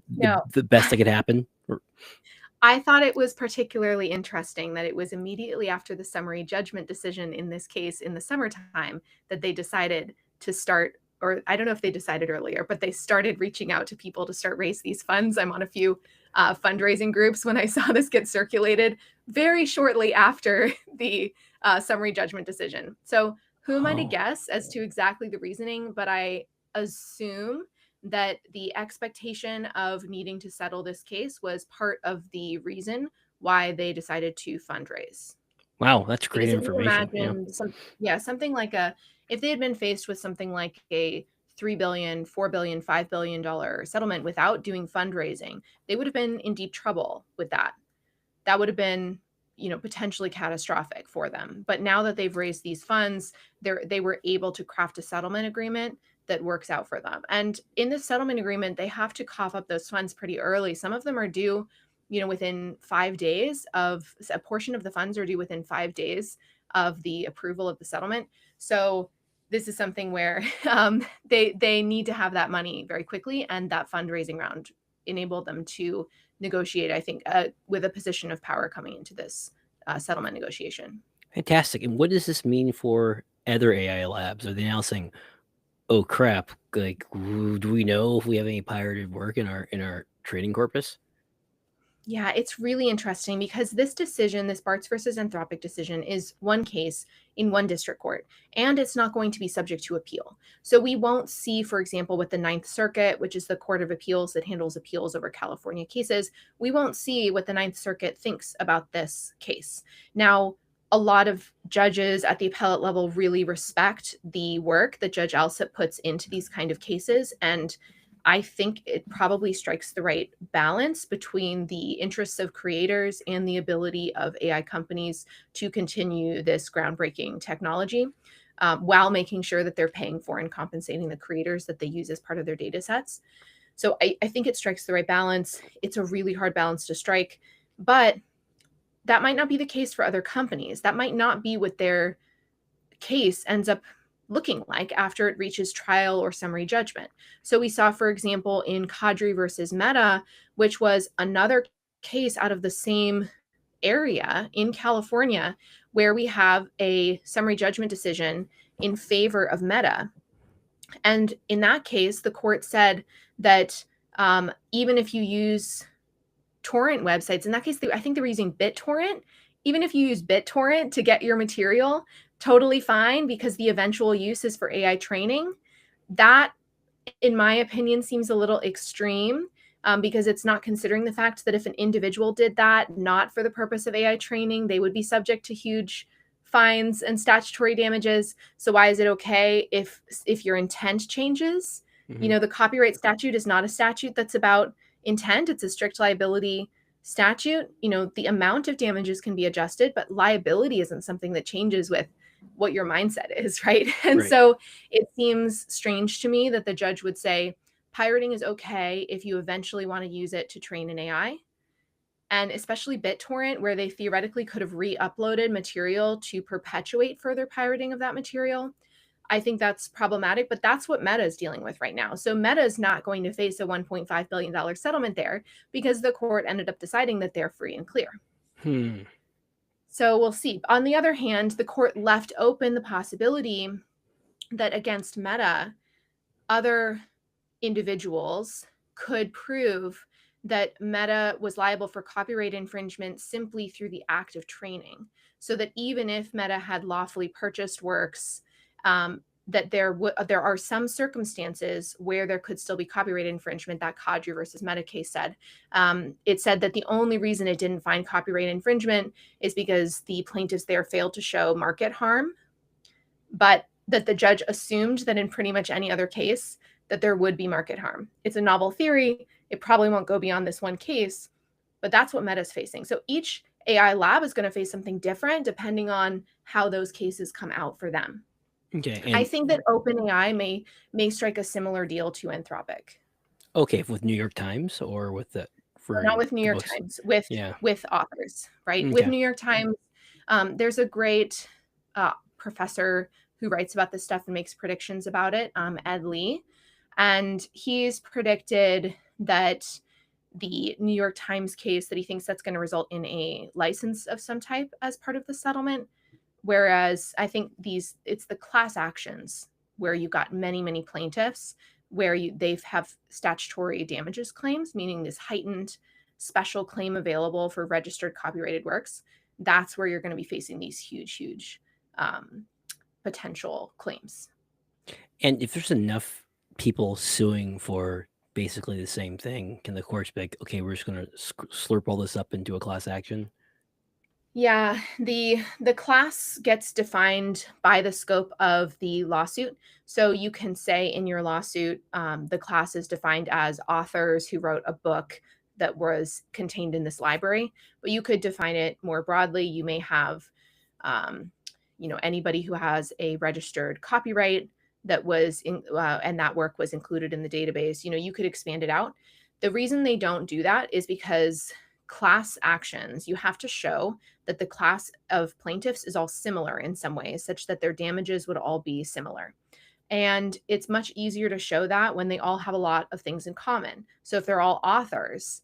No, the best that could happen." I thought it was particularly interesting that it was immediately after the summary judgment decision in this case in the summertime that they decided to start, or I don't know if they decided earlier, but they started reaching out to people to start raise these funds. I'm on a few fundraising groups when I saw this get circulated very shortly after the summary judgment decision. So who am I to Oh, guess as to exactly the reasoning, but I assume that the expectation of needing to settle this case was part of the reason why they decided to fundraise. wow, that's great Because if you information. Yeah. imagine something like if they had been faced with something like a 3 billion, 4 billion, $5 billion settlement without doing fundraising, they would have been in deep trouble with that. That would have been, potentially catastrophic for them. But now that they've raised these funds, they were able to craft a settlement agreement that works out for them. And in this settlement agreement, they have to cough up those funds pretty early. Some of them are due, within 5 days of a portion of the funds are due within 5 days of the approval of the settlement. So this is something where they need to have that money very quickly, and that fundraising round enabled them to negotiate, I think, with a position of power coming into this settlement negotiation. Fantastic. And what does this mean for other AI labs? Are they now saying, "Oh crap, like do we know if we have any pirated work in our trading corpus?" Yeah, it's really interesting because this decision, this Bartz versus Anthropic decision, is one case in one district court, and it's not going to be subject to appeal. So we won't see, for example, with the Ninth Circuit, which is the Court of Appeals that handles appeals over California cases, we won't see what the Ninth Circuit thinks about this case. Now, a lot of judges at the appellate level really respect the work that Judge Alsup puts into these kind of cases, and I think it probably strikes the right balance between the interests of creators and the ability of AI companies to continue this groundbreaking technology, while making sure that they're paying for and compensating the creators that they use as part of their data sets. So I think it strikes the right balance. It's a really hard balance to strike, but that might not be the case for other companies. That might not be what their case ends up looking like after it reaches trial or summary judgment. So we saw, for example, in Cohere versus Meta, which was another case out of the same area in California, where we have a summary judgment decision in favor of Meta. And in that case, the court said that even if you use torrent websites, in that case, I think they were using BitTorrent. Even if you use BitTorrent to get your material, totally fine, because the eventual use is for AI training. That, in my opinion, seems a little extreme, because it's not considering the fact that if an individual did that, not for the purpose of AI training, they would be subject to huge fines and statutory damages. So why is it okay if your intent changes? Mhm. The copyright statute is not a statute that's about intent. It's a strict liability statute. The amount of damages can be adjusted, but liability isn't something that changes with what your mindset is, right? And Right. so it seems strange to me that the judge would say pirating is okay if you eventually want to use it to train an AI. And especially BitTorrent, where they theoretically could have re-uploaded material to perpetuate further pirating of that material. I think that's problematic, but that's what Meta is dealing with right now. So Meta is not going to face a $1.5 billion settlement there because the court ended up deciding that they're free and clear. Hmm. So we'll see. On the other hand, the court left open the possibility that against Meta, other individuals could prove that Meta was liable for copyright infringement simply through the act of training. So that even if Meta had lawfully purchased works, that there are some circumstances where there could still be copyright infringement. That Cohere versus Meta case said. It said that the only reason it didn't find copyright infringement is because the plaintiffs there failed to show market harm, but that the judge assumed that in pretty much any other case that there would be market harm. It's a novel theory. It probably won't go beyond this one case, but that's what Meta's facing. So each AI lab is going to face something different depending on how those cases come out for them. Okay, I and think that OpenAI may strike a similar deal to Anthropic. okay, with New York Times or with the for Not with New the York books? Times, Yeah. with authors, right? With Okay. New York Times, there's a great professor who writes about this stuff and makes predictions about it, Ed Lee, and he's predicted that the New York Times case, that he thinks that's going to result in a license of some type as part of the settlement. Whereas I think it's the class actions where you've got many plaintiffs where they have statutory damages claims, meaning this heightened special claim available for registered copyrighted works. That's where you're going to be facing these huge potential claims. And if there's enough people suing for basically the same thing, can the courts be like, okay, we're just going to slurp all this up into a class action? Yeah, the class gets defined by the scope of the lawsuit. So you can say in your lawsuit, the class is defined as authors who wrote a book that was contained in this library. But you could define it more broadly. You may have, anybody who has a registered copyright that was in, and that work was included in the database. You could expand it out. The reason they don't do that is because class actions, you have to show that the class of plaintiffs is all similar in some ways, such that their damages would all be similar. And it's much easier to show that when they all have a lot of things in common. So if they're all authors,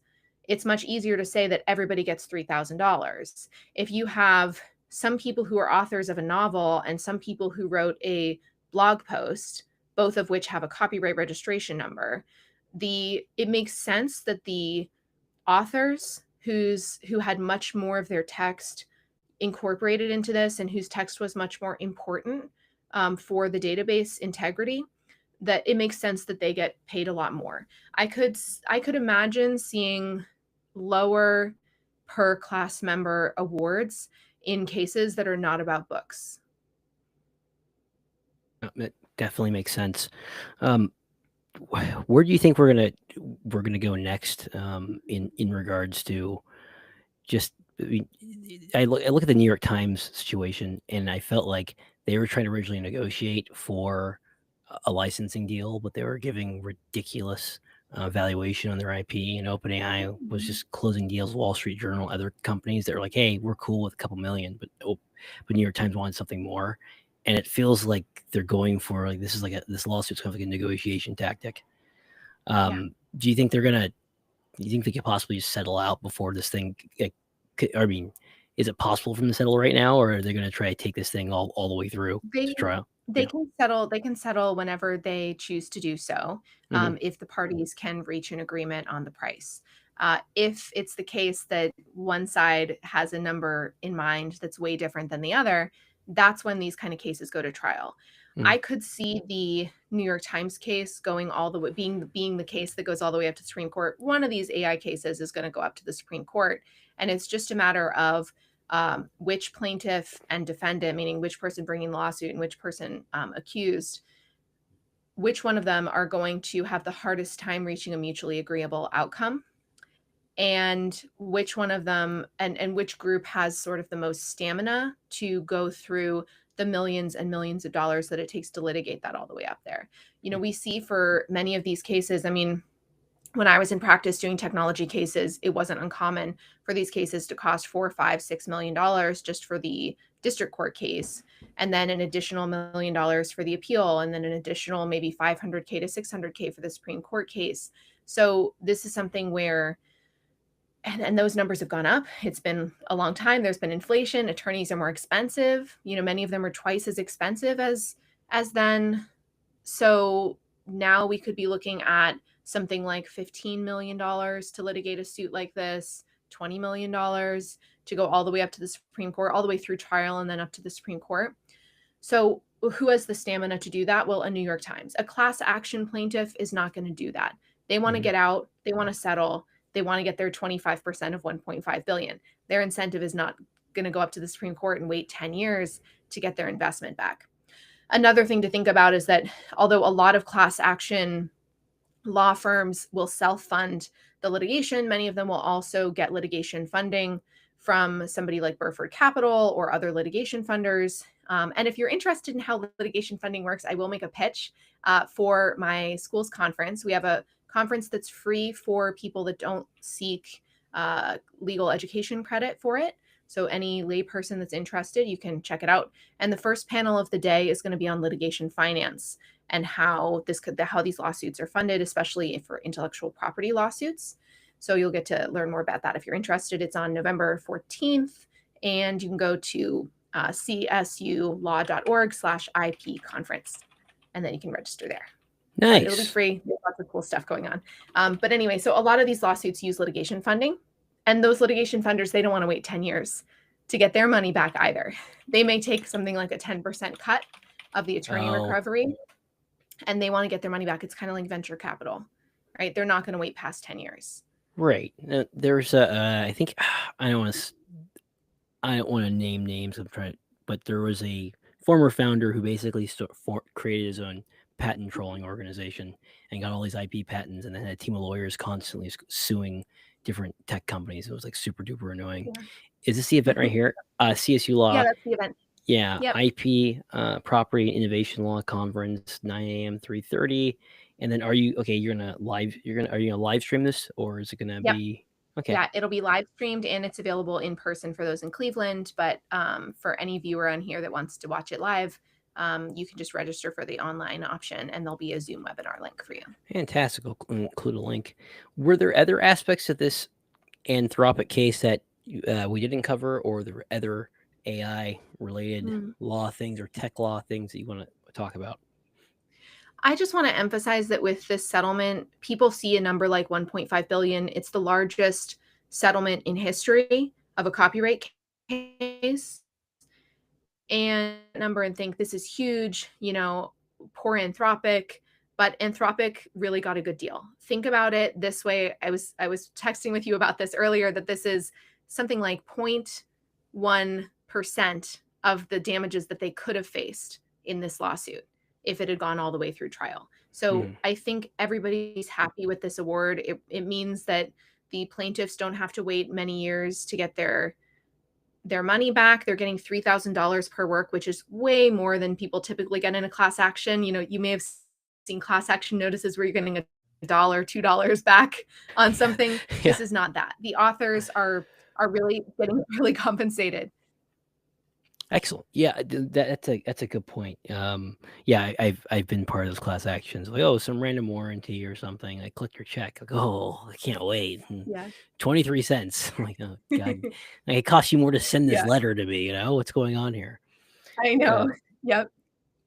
it's much easier to say that everybody gets $3,000. If you have some people who are authors of a novel and some people who wrote a blog post, both of which have a copyright registration number, it makes sense that the authors who had much more of their text incorporated into this and whose text was much more important for the database integrity, that it makes sense that they get paid a lot more. I could imagine seeing lower per class member awards in cases that are not about books. That definitely makes sense. Where do you think we're gonna go next in regards to just? I look at the New York Times situation, and I felt like they were trying to originally negotiate for a licensing deal, but they were giving ridiculous valuation on their IP, and OpenAI was just closing deals with Wall Street Journal, other companies that were like, "Hey, we're cool with a couple million," but New York Times wanted something more, and it feels like they're going for like this is like this lawsuit's kind of like a negotiation tactic. Do you think they're gonna? Do you think they could possibly just settle out before this thing? I mean, is it possible for them to settle right now, or are they going to try to take this thing all the way through to trial? They can settle whenever they choose to do so, Mhm. if the parties can reach an agreement on the price. If it's the case that one side has a number in mind that's way different than the other, that's when these kind of cases go to trial. Mhm. I could see the New York Times case going all the way, being the case that goes all the way up to the Supreme Court. One of these AI cases is going to go up to the Supreme Court, and it's just a matter of which plaintiff and defendant, meaning which person bringing the lawsuit and which person accused, which one of them are going to have the hardest time reaching a mutually agreeable outcome, and which one of them and which group has sort of the most stamina to go through the millions and millions of dollars that it takes to litigate that all the way up there. We see for many of these cases, I mean, when I was in practice doing technology cases, it wasn't uncommon for these cases to cost $4, $5, $6 million just for the district court case, and then an additional $1 million for the appeal, and then an additional maybe 500K to 600K for the Supreme Court case. So this is something where, and those numbers have gone up. It's been a long time. There's been inflation. Attorneys are more expensive. Many of them are twice as expensive as then. So now we could be looking at something like $15 million to litigate a suit like this, $20 million to go all the way up to the Supreme Court, all the way through trial and then up to the Supreme Court. So who has the stamina to do that? Well, a New York Times. A class action plaintiff is not going to do that. They want to get out, they want to settle, they want to get their 25% of 1.5 billion. Their incentive is not going to go up to the Supreme Court and wait 10 years to get their investment back. Another thing to think about is that although a lot of class action law firms will self-fund the litigation, many of them will also get litigation funding from somebody like Burford Capital or other litigation funders. And if you're interested in how litigation funding works, I will make a pitch for my school's conference. We have a conference that's free for people that don't seek legal education credit for it. So any layperson that's interested, you can check it out. And the first panel of the day is going to be on litigation finance and how these lawsuits are funded, especially for intellectual property lawsuits. So you'll get to learn more about that if you're interested. It's on November 14th, and you can go to csulaw.org/IP conference, and then you can register there. Nice. It'll be free. There's lots of cool stuff going on. But anyway, so a lot of these lawsuits use litigation funding, and those litigation funders, they don't want to wait 10 years to get their money back either. They may take something like a 10% cut of the attorney recovery, and they want to get their money back. It's kind of like venture capital, right? They're not going to wait past 10 years. Right. There's I think I don't want to name names. But there was a former founder who basically created his own patent trolling organization and got all these IP patents, and then had a team of lawyers constantly suing different tech companies. It was like super duper annoying. Yeah. Is this the event right here? CSU Law. Yeah, that's the event. Yeah, yep. IP Property Innovation Law Conference, 9 a.m. 3:30. And then are you gonna live stream this, or is it gonna be okay? Yeah, it'll be live streamed, and it's available in person for those in Cleveland. But for any viewer on here that wants to watch it live, you can just register for the online option, and there'll be a Zoom webinar link for you. Fantastic. I'll include a link. Were there other aspects of this Anthropic case that we didn't cover, or there were other AI related law things or tech law things that you want to talk about? I just want to emphasize that with this settlement, people see a number like 1.5 billion. It's the largest settlement in history of a copyright case. And think this is huge, poor Anthropic, but Anthropic really got a good deal. Think about it this way. I was texting with you about this earlier, that this is something like 0.1% of the damages that they could have faced in this lawsuit if it had gone all the way through trial. So I think everybody's happy with this award. It means that the plaintiffs don't have to wait many years to get their money back. They're getting $3,000 per work, which is way more than people typically get in a class action. You may have seen class action notices where you're getting $1, $2 back on something. Yeah. This is not that. The authors are really getting really compensated. Excellent. Yeah, that's a good point. Yeah, I've been part of those class actions. Like, some random warranty or something. I click your check. Like, I can't wait. Yeah. 23 cents. I'm like, oh God, like, it costs you more to send this letter to me. What's going on here? I know. Yep.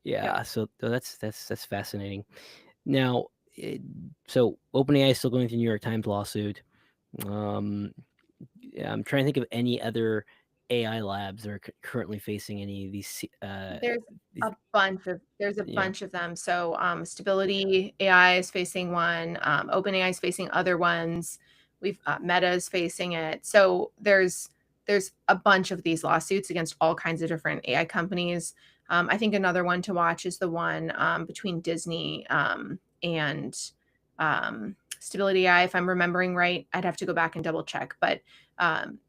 Yeah. Yep. So that's fascinating. Now, so OpenAI is still going through the New York Times lawsuit. I'm trying to think of any other AI labs that are currently facing any of these. There's a bunch of them. So Stability AI is facing one. OpenAI is facing other ones. We've Meta is facing it. So there's a bunch of these lawsuits against all kinds of different AI companies. I think another one to watch is the one between Disney and Stability AI, if I'm remembering right. I'd have to go back and double check. But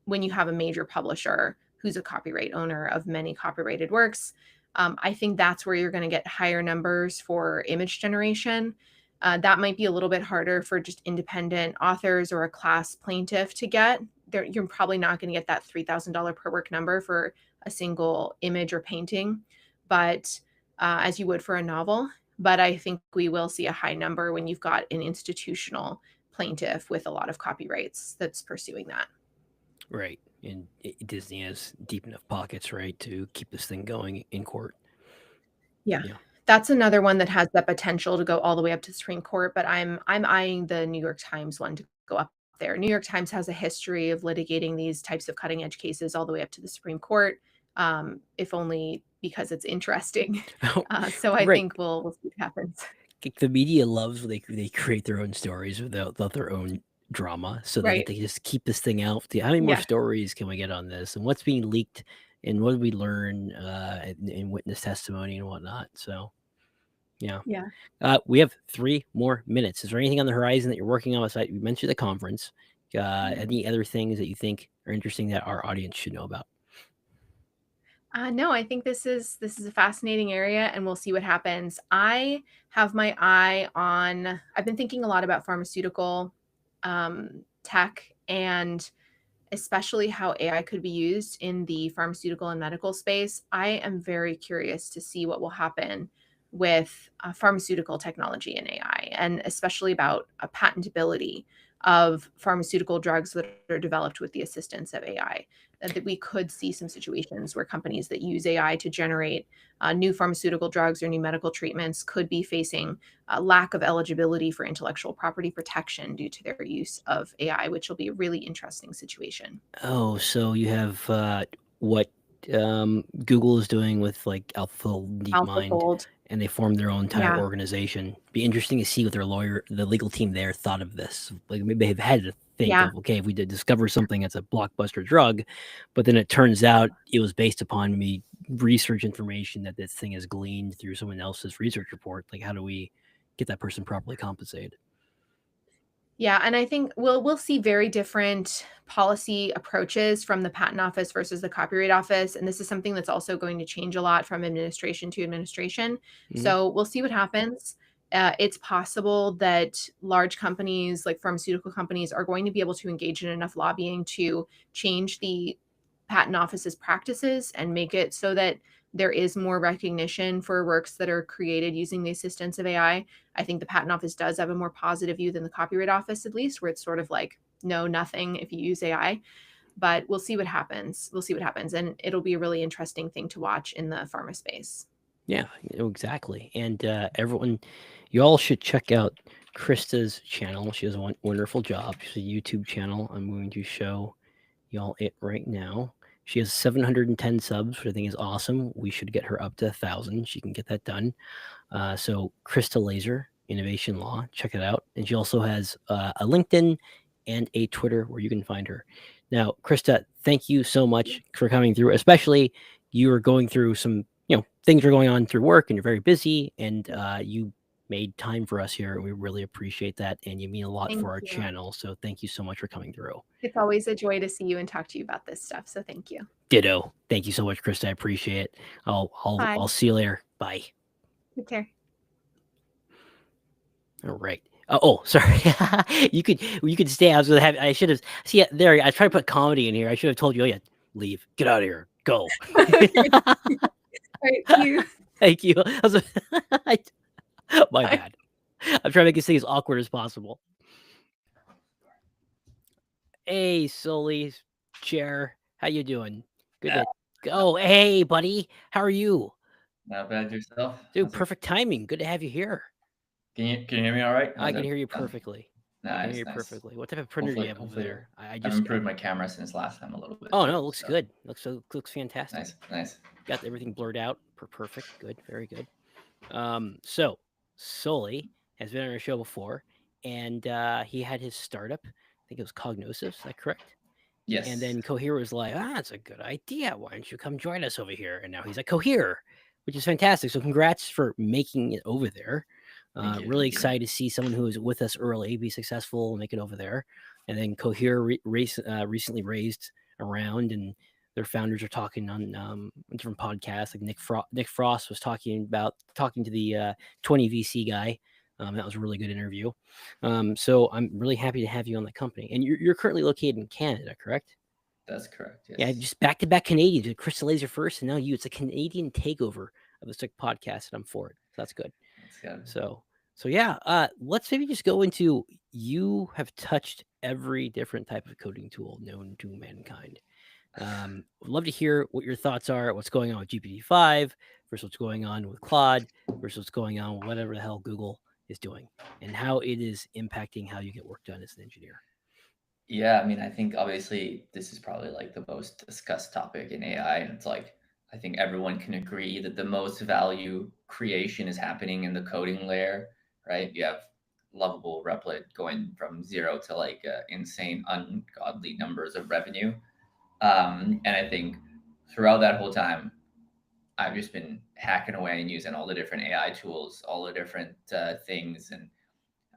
when you have a major publisher who's a copyright owner of many copyrighted works, I think that's where you're going to get higher numbers for image generation. That might be a little bit harder for just independent authors or a class plaintiff to get. You're probably not going to get that $3,000 per work number for a single image or painting, but as you would for a novel. But I think we will see a high number when you've got an institutional plaintiff with a lot of copyrights that's pursuing that. Right. And Disney has deep enough pockets, right, to keep this thing going in court. Yeah. That's another one that has the potential to go all the way up to the Supreme Court, but I'm eyeing the New York Times one to go up there. New York Times has a history of litigating these types of cutting edge cases all the way up to the Supreme Court. If only because it's interesting. Oh, So I right. think we'll see what happens. The media loves when they create their own stories without their own drama, so they get Right. to just keep this thing out. How many more Yeah. stories can we get on this, and what's being leaked, and what did we learn in witness testimony and whatnot? So yeah, Yeah. we have 3 more minutes. Is there anything on the horizon that you're working on? Aside, you mentioned the conference. Any other things that you think are interesting that our audience should know about? No, I think this is a fascinating area, and we'll see what happens. I have my eye on. I've been thinking a lot about pharmaceutical tech, and especially how AI could be used in the pharmaceutical and medical space. I am very curious to see what will happen with pharmaceutical technology and AI, and especially about a patentability of pharmaceutical drugs that are developed with the assistance of AI. That we could see some situations where companies that use AI to generate new pharmaceutical drugs or new medical treatments could be facing a lack of eligibility for intellectual property protection due to their use of AI, which will be a really interesting situation. Oh, so you have what Google is doing with like AlphaFold, DeepMind, AlphaFold. and they formed their own entire Yeah. organization. Be interesting to see what the legal team there thought of this. Like maybe they've had to think Yeah. of, okay, if we did discover something that's a blockbuster drug, but then it turns out it was based upon me research information that this thing has gleaned through someone else's research report. Like, how do we get that person properly compensated? Yeah, and I think we'll see very different policy approaches from the patent office versus the copyright office, and this is something that's also going to change a lot from administration to administration. Hmm. So we'll see what happens. It's possible that large companies like pharmaceutical companies are going to be able to engage in enough lobbying to change the patent office's practices and make it so that there is more recognition for works that are created using the assistance of AI. I think the patent office does have a more positive view than the copyright office, at least, where it's sort of like, no, nothing if you use AI. But we'll see what happens. We'll see what happens. And it'll be a really interesting thing to watch in the pharma space. Yeah, exactly. And everyone, you all should check out Krista's channel. She does a wonderful job. She's a YouTube channel. I'm going to show y'all it right now. She has 710 subs, which I think is awesome. We should get her up to 1,000. She can get that done. So Christa Laser, Innovation Law, check it out. And she also has a LinkedIn and a Twitter where you can find her. Now, Christa, thank you so much for coming through. Especially you are going through some, things are going on through work, and you're very busy, and you made time for us here. We really appreciate that, and you mean a lot Thank for our you. channel. So thank you so much for coming through. It's always a joy to see you and talk to you about this stuff. So thank you. Ditto. Thank you so much, Christa. I appreciate it. I'll Bye. see you later. Bye. Take care. All right. Sorry. You could stay. I was gonna have. I should have. See, there. I tried to put comedy in here. I should have told you. Oh yeah, leave. Get out of here. Go. Okay. All right. See you. Thank you. I- my Bye. bad. I'm trying to make this thing as awkward as possible. Hey, Sully, chair. How you doing? Good Yeah, to go. Hey, buddy. How are you, not bad yourself. dude? How's it? Perfect timing. Good to have you here. Can you hear me all right? I How's can it? hear you perfectly. I can hear Nice, you nice. perfectly. What type of printer do you Hopefully, have over hopefully there? I I've just got. improved my camera since last time a little bit Oh no, too. it looks So good. Looks fantastic. nice, nice. Got everything blurred out. Perfect. Good. Very good. So Sully has been on our show before, and he had his startup. I think it was Cognosis. Is that correct? And Yes. then Cohere was like, that's a good idea. Why don't you come join us over here? And now he's at Cohere, which is fantastic. So congrats for making it over there. Thank you. Really Thank you. excited to see someone who was with us early be successful and make it over there. And then Cohere recently raised around, and their founders are talking on different podcasts. Like Nick Frost was talking to the 20 VC guy. That was a really good interview. So I'm really happy to have you on the company. And you're currently located in Canada, correct? That's correct. Yeah, Yes. just back-to-back Canadians. Christa Laser first, and now you. It's a Canadian takeover of the SVIC podcast, and I'm for it. So that's good. That's good. So yeah, let's maybe just go into, you have touched every different type of coding tool known to mankind. Would love to hear what your thoughts are, what's going on with GPT-5 versus what's going on with Claude versus what's going on with whatever the hell Google is doing, and how it is impacting how you get work done as an engineer. Yeah, I mean, I think obviously this is probably like the most discussed topic in AI. It's like I think everyone can agree that the most value creation is happening in the coding layer, right? You have lovable Replit going from 0 to like insane, ungodly numbers of revenue. And I think throughout that whole time, I've just been hacking away and using all the different AI tools, all the different things. And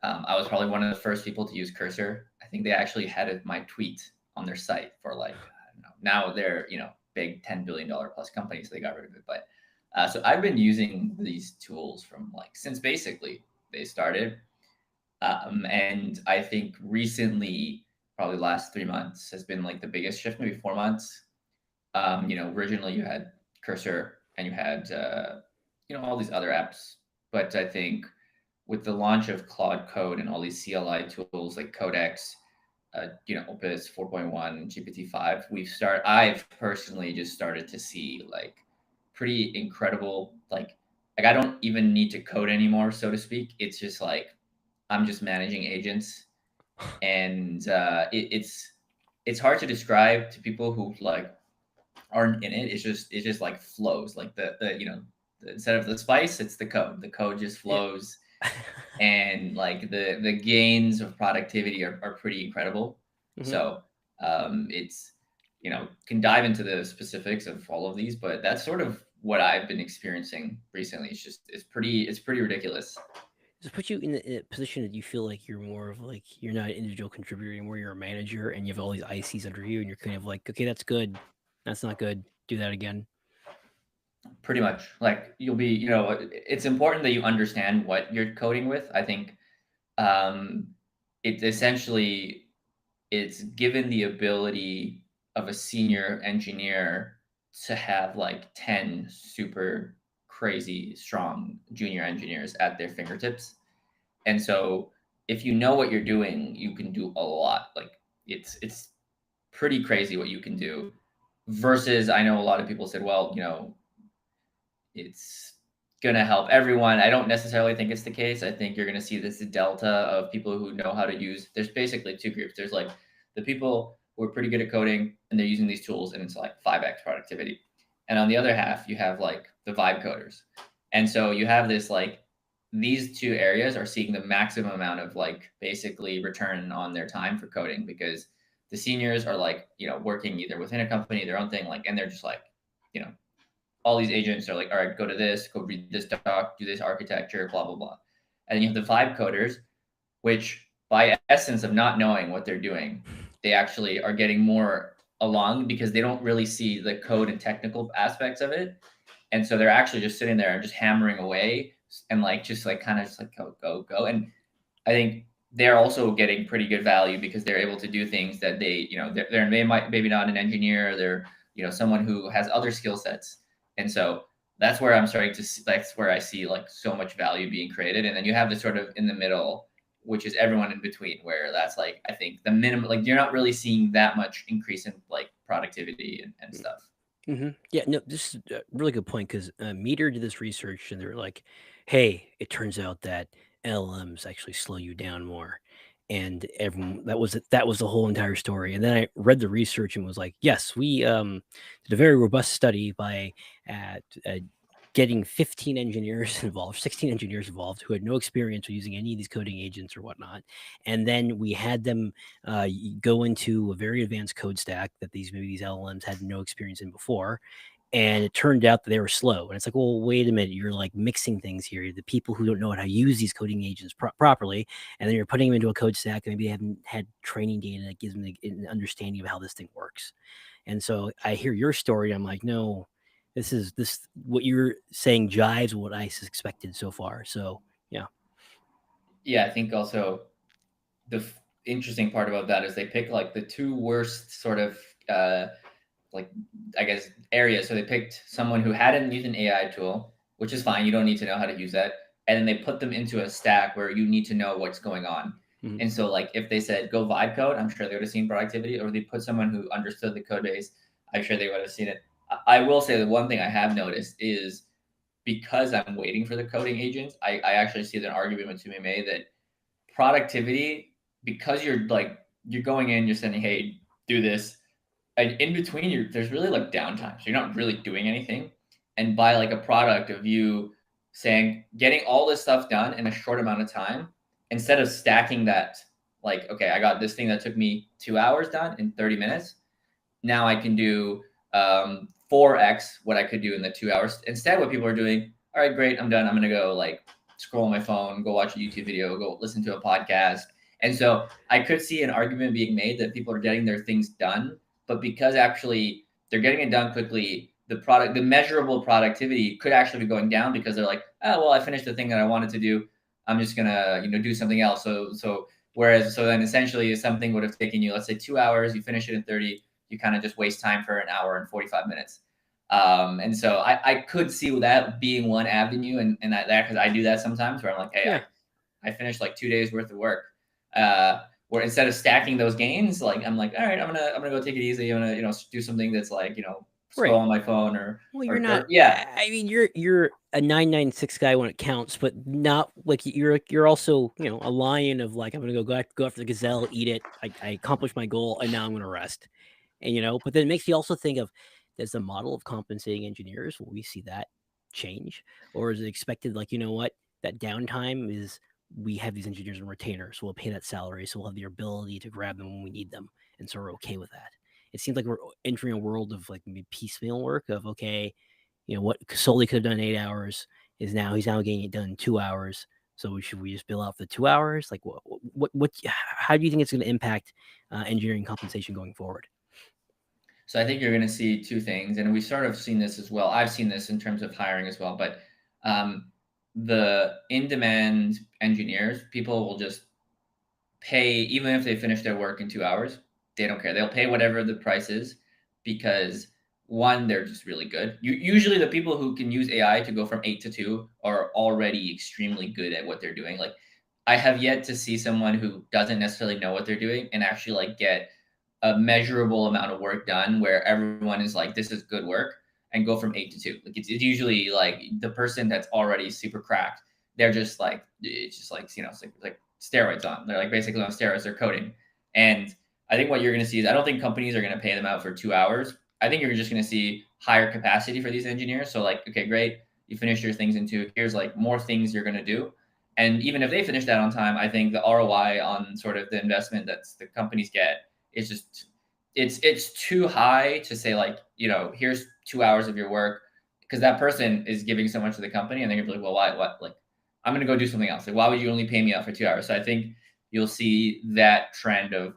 I was probably one of the first people to use Cursor. I think they actually had my tweet on their site for like, I don't know. Now they're, big $10 billion plus companies. So they got rid of it. But so I've been using these tools from like since basically they started. And I think recently, probably the last 3 months has been like the biggest shift, maybe 4 months. Originally you had Cursor and you had, all these other apps. But I think with the launch of Claude Code and all these CLI tools like Codex, Opus 4.1, GPT-5, I've personally just started to see like pretty incredible, like I don't even need to code anymore, so to speak. It's just like I'm just managing agents, and it's hard to describe to people who like aren't in it. It's just like flows, like instead of the spice, it's the code. The code just flows. Yeah. And like the gains of productivity are pretty incredible. Mm-hmm. So it's can dive into the specifics of all of these, but that's sort of what I've been experiencing recently. It's pretty ridiculous. Does it put you in a position that you feel like you're more of like you're not an individual contributor anymore, you're a manager and you have all these ICs under you and you're kind of like, okay, that's good, that's not good, do that again? Pretty much. Like you'll be, it's important that you understand what you're coding with. I think it essentially it's given the ability of a senior engineer to have like 10 super crazy strong junior engineers at their fingertips. And so if you know what you're doing, you can do a lot. Like it's pretty crazy what you can do. Versus I know a lot of people said, well, it's going to help everyone. I don't necessarily think it's the case. I think you're going to see this delta of people who know how to use. There's basically two groups. There's like the people who are pretty good at coding and they're using these tools and it's like 5x productivity. And on the other half, you have like the vibe coders. And so you have this like these two areas are seeing the maximum amount of like basically return on their time for coding, because the seniors are like, working either within a company, their own thing, like, and they're just like, all these agents are like, all right, go to this, go read this doc, do this architecture, blah, blah, blah. And then you have the vibe coders, which by essence of not knowing what they're doing, they actually are getting more along because they don't really see the code and technical aspects of it. And so they're actually just sitting there and just hammering away and like, just like kind of just like go. And I think they're also getting pretty good value because they're able to do things that they maybe not an engineer, they're, someone who has other skill sets. And so that's where I'm starting to see, that's where I see like so much value being created. And then you have this sort of in the middle, which is everyone in between, where that's like, I think the minimum, like you're not really seeing that much increase in like productivity and stuff. Mm-hmm. Yeah, no, this is a really good point because Meter did this research and they're like, hey, it turns out that LLMs actually slow you down more. And everyone that was the whole entire story. And then I read the research and was like, yes, we did a very robust study by getting 15 engineers involved, 16 engineers involved who had no experience with using any of these coding agents or whatnot. And then we had them go into a very advanced code stack that these LLMs had no experience in before. And it turned out that they were slow. And it's like, well, wait a minute, you're like mixing things here. The people who don't know how to use these coding agents properly, and then you're putting them into a code stack, and maybe they haven't had training data that gives them an understanding of how this thing works. And so I hear your story. I'm like, no, this what you're saying jives with what I suspected so far. So yeah. Yeah, I think also the interesting part about that is they pick like the two worst sort of like I guess areas. So they picked someone who hadn't used an AI tool, which is fine. You don't need to know how to use that. And then they put them into a stack where you need to know what's going on. Mm-hmm. And so like if they said go vibe code, I'm sure they would have seen productivity. Or they put someone who understood the code base, I'm sure they would have seen it. I will say the one thing I have noticed is because I'm waiting for the coding agents, I actually see an argument to be made that productivity, because you're going in, you're saying, hey, do this. in between, there's really like downtime, so you're not really doing anything. And by like a product of you saying getting all this stuff done in a short amount of time, instead of stacking that, like, okay, I got this thing that took me 2 hours done in 30 minutes. Now I can do 4x what I could do in the 2 hours. Instead, what people are doing, all right, great, I'm done. I'm gonna go like scroll on my phone, go watch a YouTube video, go listen to a podcast. And so I could see an argument being made that people are getting their things done, but because actually they're getting it done quickly, the measurable productivity could actually be going down because they're like, oh well, I finished the thing that I wanted to do. I'm just gonna, do something else. So then essentially something would have taken you, let's say 2 hours, you finish it in 30, you kind of just waste time for an hour and 45 minutes. And so I could see that being one avenue, and that because I do that sometimes where I'm like, hey, Yeah. I finished like 2 days worth of work. Where instead of stacking those gains, like I'm like, all right, I'm gonna go take it easy. I'm gonna do something that's like scroll Right. on my phone Well, you're not. yeah. I mean, you're a 996 guy when it counts, but not like you're also a lion of like I'm gonna go after the gazelle, eat it. I accomplished my goal, and now I'm gonna rest. And but then it makes you also think of, does the model of compensating engineers, will we see that change, or is it expected like what, that downtime is, we have these engineers in retainer, so we'll pay that salary, so we'll have the ability to grab them when we need them, and so we're okay with that. It seems like we're entering a world of like maybe piecemeal work of, okay, what Sully could have done in 8 hours is now he's now getting it done in 2 hours. So should we just bill out the 2 hours? Like what how do you think it's going to impact engineering compensation going forward? So I think you're going to see two things, and we've sort of seen this as well. I've seen this in terms of hiring as well, but the in-demand engineers, people will just pay even if they finish their work in 2 hours. They don't care. They'll pay whatever the price is because one, they're just really good. Usually the people who can use AI to go from 8 to 2 are already extremely good at what they're doing. Like I have yet to see someone who doesn't necessarily know what they're doing and actually like get a measurable amount of work done where everyone is like, this is good work, and go from 8 to 2. Like it's usually like the person that's already super cracked. They're just like, it's just like, it's like steroids on. They're like basically on steroids, they're coding. And I think what you're going to see is I don't think companies are going to pay them out for 2 hours. I think you're just going to see higher capacity for these engineers. So like, okay, great. You finish your things in 2. Here's like more things you're going to do. And even if they finish that on time, I think the ROI on sort of the investment that the companies get is just, it's too high to say like, here's 2 hours of your work, because that person is giving so much to the company and they're gonna be like, well, why, what? Like, I'm going to go do something else. Like, why would you only pay me out for 2 hours? So I think you'll see that trend of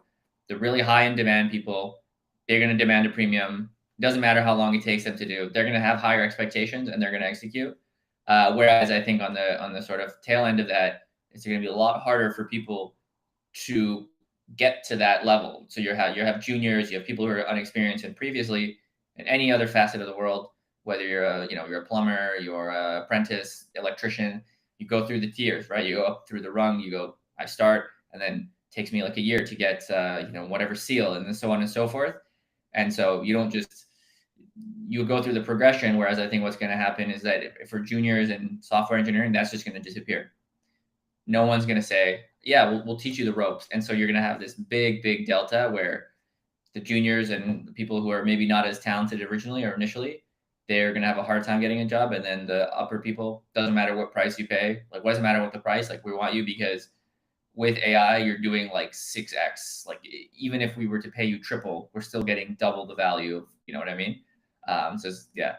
the really high in demand people. They're going to demand a premium. Doesn't matter how long it takes them to do. They're going to have higher expectations and they're going to execute. Whereas I think on the sort of tail end of that, it's going to be a lot harder for people to get to that level. So you have juniors, you have people who are unexperienced and previously in any other facet of the world, whether you're a plumber, you're an apprentice, electrician, you go through the tiers, right? You go up through the rung, I start, and then it takes me like a year to get, whatever seal, and then so on and so forth. And so you go through the progression. Whereas I think what's going to happen is that if for juniors in software engineering, that's just going to disappear. No one's going to say, yeah, we'll teach you the ropes. And so you're going to have this big delta where the juniors and the people who are maybe not as talented originally or initially, they're going to have a hard time getting a job. And then the upper people, doesn't matter what price you pay. Like, what doesn't matter what the price? Like, we want you because with AI, you're doing like 6x. Like, even if we were to pay you triple, we're still getting double the value of, you know what I mean? Yeah.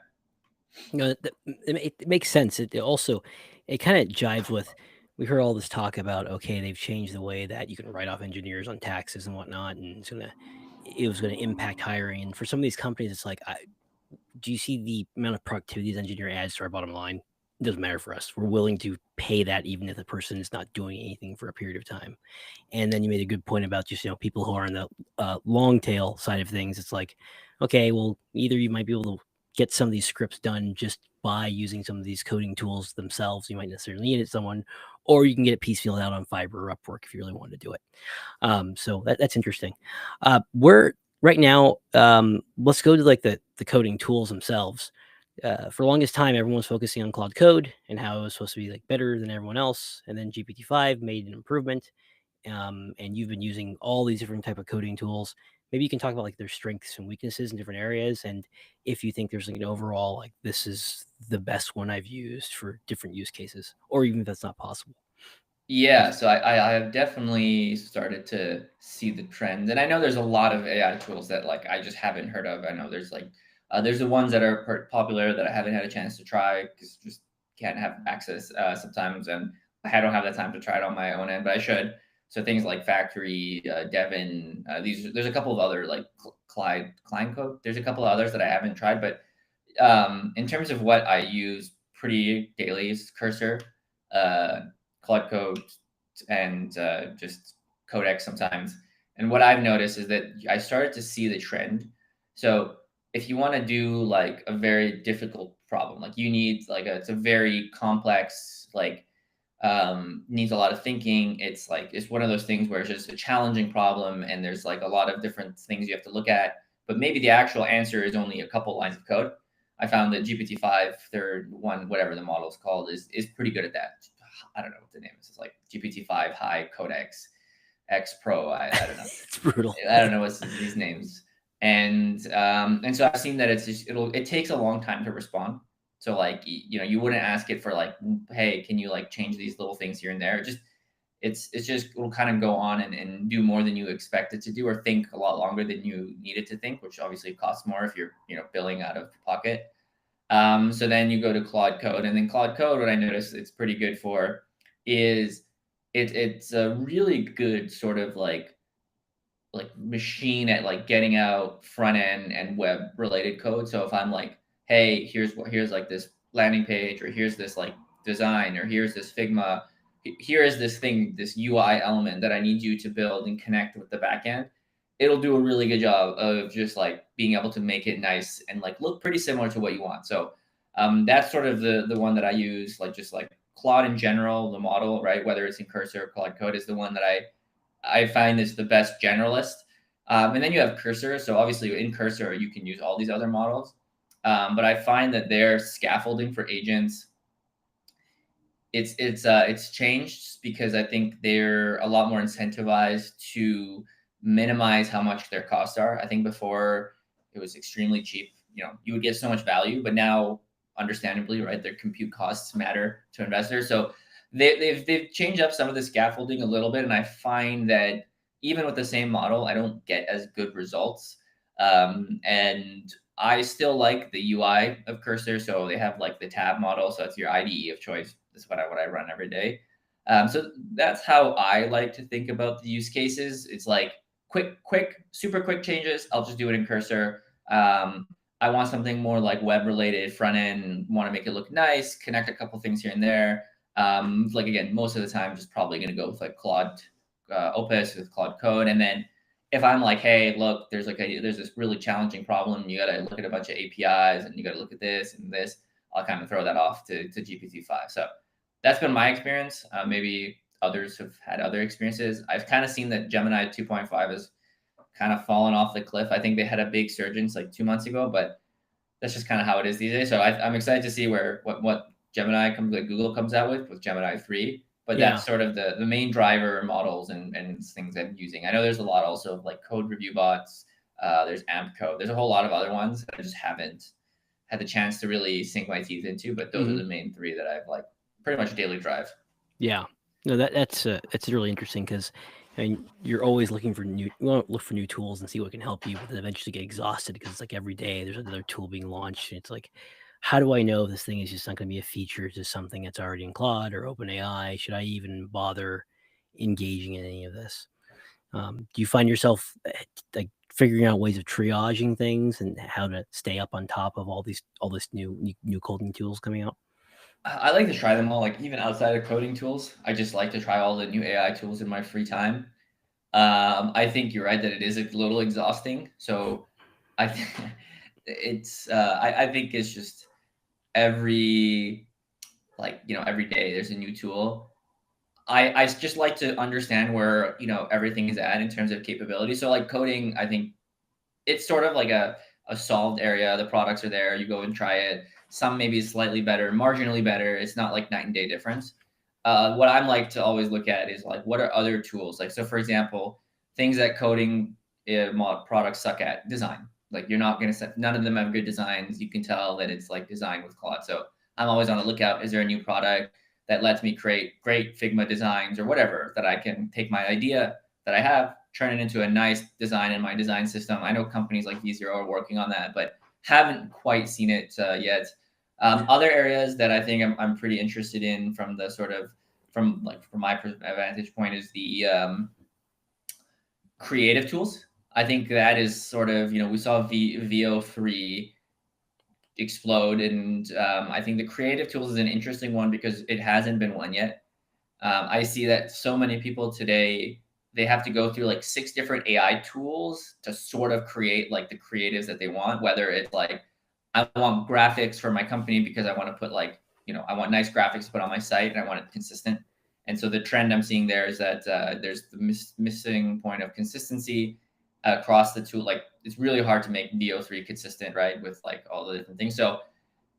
It makes sense. It also, it kind of jives with, we heard all this talk about, okay, they've changed the way that you can write off engineers on taxes and whatnot, and it was gonna impact hiring. And for some of these companies, it's like, do you see the amount of productivity these engineer adds to our bottom line? It doesn't matter for us. We're willing to pay that even if the person is not doing anything for a period of time. And then you made a good point about just people who are on the long tail side of things. It's like, okay, well, either you might be able to get some of these scripts done just by using some of these coding tools themselves. You might necessarily need it someone, or you can get it piecemealed out on Fiverr or Upwork if you really want to do it. So that's interesting. We're right now. Let's go to like the coding tools themselves. For the longest time, everyone was focusing on Claude Code and how it was supposed to be like better than everyone else. And then GPT-5 made an improvement. And you've been using all these different type of coding tools. maybe you can talk about like their strengths and weaknesses in different areas, and if you think there's like an overall like this is the best one I've used for different use cases, or even if that's not possible. Yeah, so I have definitely started to see the trends, and I know there's a lot of AI tools that like I just haven't heard of. I know there's like there's the ones that are popular that I haven't had a chance to try because just can't have access sometimes, and I don't have that time to try it on my own end, but I should. So things like Factory, Devin, there's a couple of other like Klein Code. There's a couple of others that I haven't tried, but in terms of what I use pretty daily is Cursor. Uh, Claude Code, and just Codex sometimes. And what I've noticed is that I started to see the trend. So if you want to do like a very difficult problem, like you need like it's a very complex, like needs a lot of thinking. It's like it's one of those things where it's just a challenging problem, and there's like a lot of different things you have to look at. But maybe the actual answer is only a couple lines of code. I found that GPT-5, third one, whatever the model is called, is pretty good at that. I don't know what the name is. It's like GPT-5 High Codex X Pro. I don't know. It's brutal. I don't know what's these names. And so I've seen that it takes a long time to respond. So like you wouldn't ask it for like, hey, can you like change these little things here and there? It's just it'll kind of go on and do more than you expect it to do, or think a lot longer than you need it to think, which obviously costs more if you're billing out of pocket. So then you go to Claude Code, and then Claude Code, what I noticed it's pretty good for is it's a really good sort of like machine at like getting out front end and web related code. So if I'm like, hey, here's like this landing page, or here's this like design, or here's this Figma, here is this thing, this UI element that I need you to build and connect with the backend, it'll do a really good job of just like being able to make it nice and like look pretty similar to what you want. So that's sort of the one that I use, like just like Claude in general, the model, right? Whether it's in Cursor or Claude Code is the one that I find is the best generalist. And then you have Cursor. So obviously in Cursor, you can use all these other models. But I find that their scaffolding for agents, it's changed because I think they're a lot more incentivized to minimize how much their costs are. I think before it was extremely cheap. You would get so much value, but now, understandably, right, their compute costs matter to investors. So they've changed up some of the scaffolding a little bit, and I find that even with the same model, I don't get as good results. And I still like the UI of Cursor. So they have like the tab model, so it's your IDE of choice. That's what I run every day. So that's how I like to think about the use cases. It's like super quick changes. I'll just do it in Cursor. I want something more like web related, front end, want to make it look nice, connect a couple things here and there. Like again, most of the time, just probably going to go with like Claude Opus with Claude Code. And then if I'm like, hey, look, there's this really challenging problem, you got to look at a bunch of APIs and you got to look at this and this, I'll kind of throw that off to GPT-5. So that's been my experience. Maybe others have had other experiences. I've kind of seen that Gemini 2.5 has kind of fallen off the cliff. I think they had a big surge like 2 months ago, but that's just kind of how it is these days. So I'm excited to see what Gemini like Google comes out with Gemini 3. But that's sort of the main driver models and things I'm using. I know there's a lot also of like code review bots. There's AMP Code. There's a whole lot of other ones that I just haven't had the chance to really sink my teeth into. But those are the main three that I've like pretty much daily drive. Yeah, no, that's really interesting because you're always looking for look for new tools and see what can help you, but then eventually get exhausted because it's like every day there's another tool being launched. And it's like, how do I know this thing is just not going to be a feature to something that's already in Claude or OpenAI? Should I even bother engaging in any of this? Do you find yourself like figuring out ways of triaging things and how to stay up on top of all this new coding tools coming out? I like to try them all, like even outside of coding tools. I just like to try all the new AI tools in my free time. I think you're right that it is a little exhausting. So I think I think it's just every day there's a new tool. I just like to understand where everything is at in terms of capability. So like coding, I think it's sort of like a solved area. The products are there. You go and try it. Some maybe slightly better, marginally better. It's not like night and day difference. What I'm like to always look at is like, what are other tools? Like, so for example, things that coding products suck at design. Like you're not going to set, none of them have good designs. You can tell that it's like designed with Claude. So I'm always on the lookout. Is there a new product that lets me create great Figma designs or whatever, that I can take my idea that I have, turn it into a nice design in my design system? I know companies like V0 are working on that, but haven't quite seen it yet. Other areas that I think I'm pretty interested in from the sort of, from my vantage point, is the creative tools. I think that is sort of, we saw VO3 explode, and I think the creative tools is an interesting one because it hasn't been one yet. I see that so many people today, they have to go through like 6 different AI tools to sort of create like the creatives that they want, whether it's like, I want graphics for my company because I want to put like, I want nice graphics to put on my site and I want it consistent. And so the trend I'm seeing there is that there's the missing point of consistency across the tool. Like it's really hard to make VO3 consistent, right, with like all the different things. So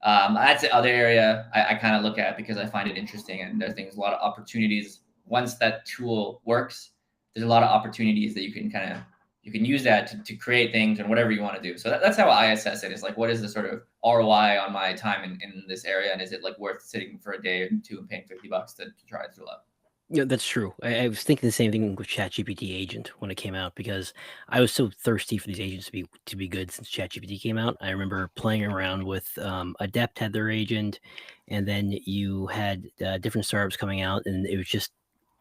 that's the other area I kind of look at because I find it interesting, and there's a lot of opportunities. Once that tool works, there's a lot of opportunities that you can use that to create things and whatever you want to do. So that's how I assess it, is like, what is the sort of ROI on my time in this area? And is it like worth sitting for a day or two and paying $50 to try the tool out? Yeah, that's true. I was thinking the same thing with ChatGPT Agent when it came out, because I was so thirsty for these agents to be good since ChatGPT came out. I remember playing around with Adept had their agent, and then you had different startups coming out, and it was just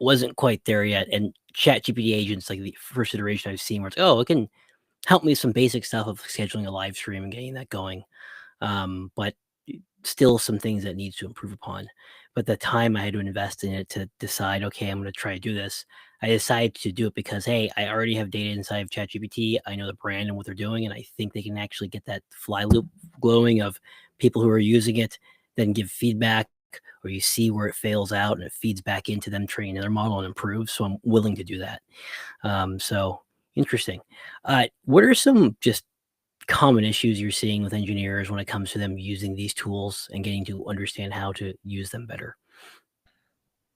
wasn't quite there yet. And ChatGPT Agent's like the first iteration I've seen where it's, oh, it can help me with some basic stuff of scheduling a live stream and getting that going. But still some things that needs to improve upon. But the time I had to invest in it to decide, okay, I'm going to try to do this, I decided to do it because, hey, I already have data inside of ChatGPT. I know the brand and what they're doing, and I think they can actually get that fly loop glowing of people who are using it, then give feedback, or you see where it fails out and it feeds back into them training their model and improve. So I'm willing to do that. So interesting. What are some just common issues you're seeing with engineers when it comes to them using these tools and getting to understand how to use them better?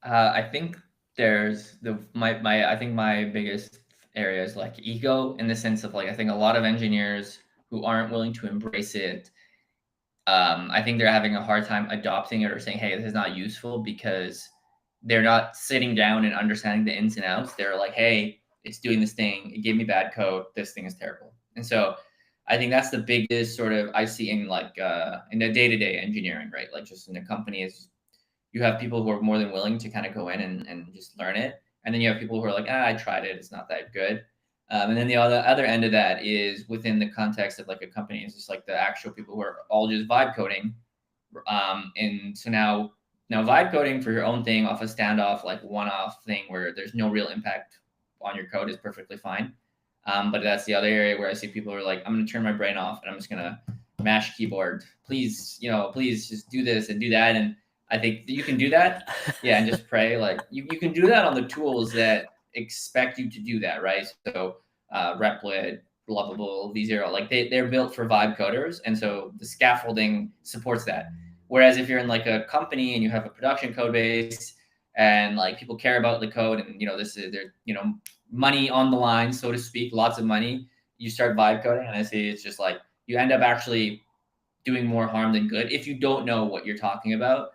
I think there's I think my biggest area is like ego, in the sense of like, I think a lot of engineers who aren't willing to embrace it, I think they're having a hard time adopting it or saying, hey, this is not useful, because they're not sitting down and understanding the ins and outs. They're like, hey, it's doing this thing. It gave me bad code. This thing is terrible. And so I think that's the biggest sort of I see in like in the day-to-day engineering, right? Like just in a company, is you have people who are more than willing to kind of go in and just learn it. And then you have people who are like, I tried it. It's not that good. And then the other end of that is within the context of like a company, is just like the actual people who are all just vibe coding. And so now vibe coding for your own thing off a standoff, like one-off thing where there's no real impact on your code, is perfectly fine. But that's the other area where I see people who are like, I'm going to turn my brain off and I'm just going to mash keyboard. Please, please just do this and do that. And I think you can do that. Yeah. And just pray. Like you can do that on the tools that expect you to do that. Right. So Replit, Lovable, V0, like they're built for vibe coders. And so the scaffolding supports that. Whereas if you're in like a company and you have a production code base and like people care about the code, and this is there's money on the line, so to speak, lots of money, you start vibe coding, and I see it's just like you end up actually doing more harm than good if you don't know what you're talking about.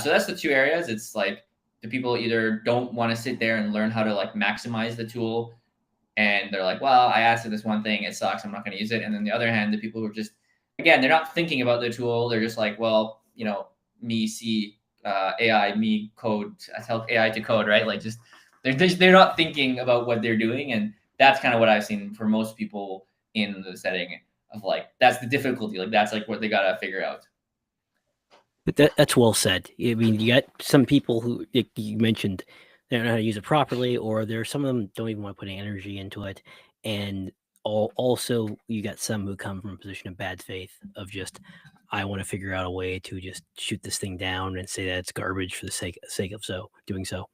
So that's the two areas. It's like the people either don't want to sit there and learn how to like maximize the tool, and they're like, well, I asked for this one thing, it sucks, I'm not going to use it. And then the other hand, the people who are just, again, they're not thinking about the tool. They're just like, well, me see AI, me code, I tell AI to code, right? Like just they're not thinking about what they're doing. And that's kind of what I've seen for most people in the setting of like, that's the difficulty. Like that's like what they got to figure out. But that's well said. I mean, you got some people who, like you mentioned, they don't know how to use it properly, or there's some of them don't even want to put any energy into it. And also, you got some who come from a position of bad faith of just, I want to figure out a way to just shoot this thing down and say that it's garbage for the sake of doing so.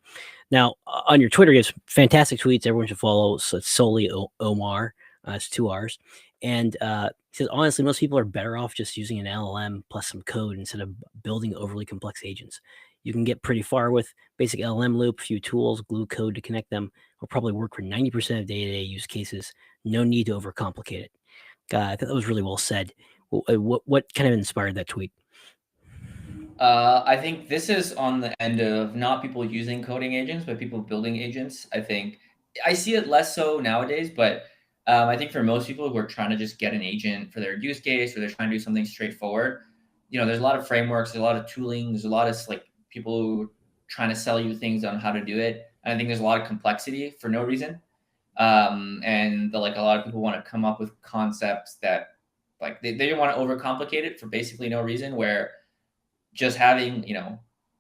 Now, on your Twitter, you have some fantastic tweets. Everyone should follow. So it's Sully Omar. It's 2 R's. And He says, honestly, most people are better off just using an LLM plus some code instead of building overly complex agents. You can get pretty far with basic LLM loop, few tools, glue code to connect them. Will probably work for 90% of day-to-day use cases. No need to overcomplicate it. I thought that was really well said. What kind of inspired that tweet? I think this is on the end of not people using coding agents, but people building agents. I think I see it less so nowadays, but I think for most people who are trying to just get an agent for their use case or they're trying to do something straightforward, there's a lot of frameworks, there's a lot of tooling, there's a lot of like people who are trying to sell you things on how to do it. And I think there's a lot of complexity for no reason. And like a lot of people want to come up with concepts that like they don't want to overcomplicate it for basically no reason, where just having,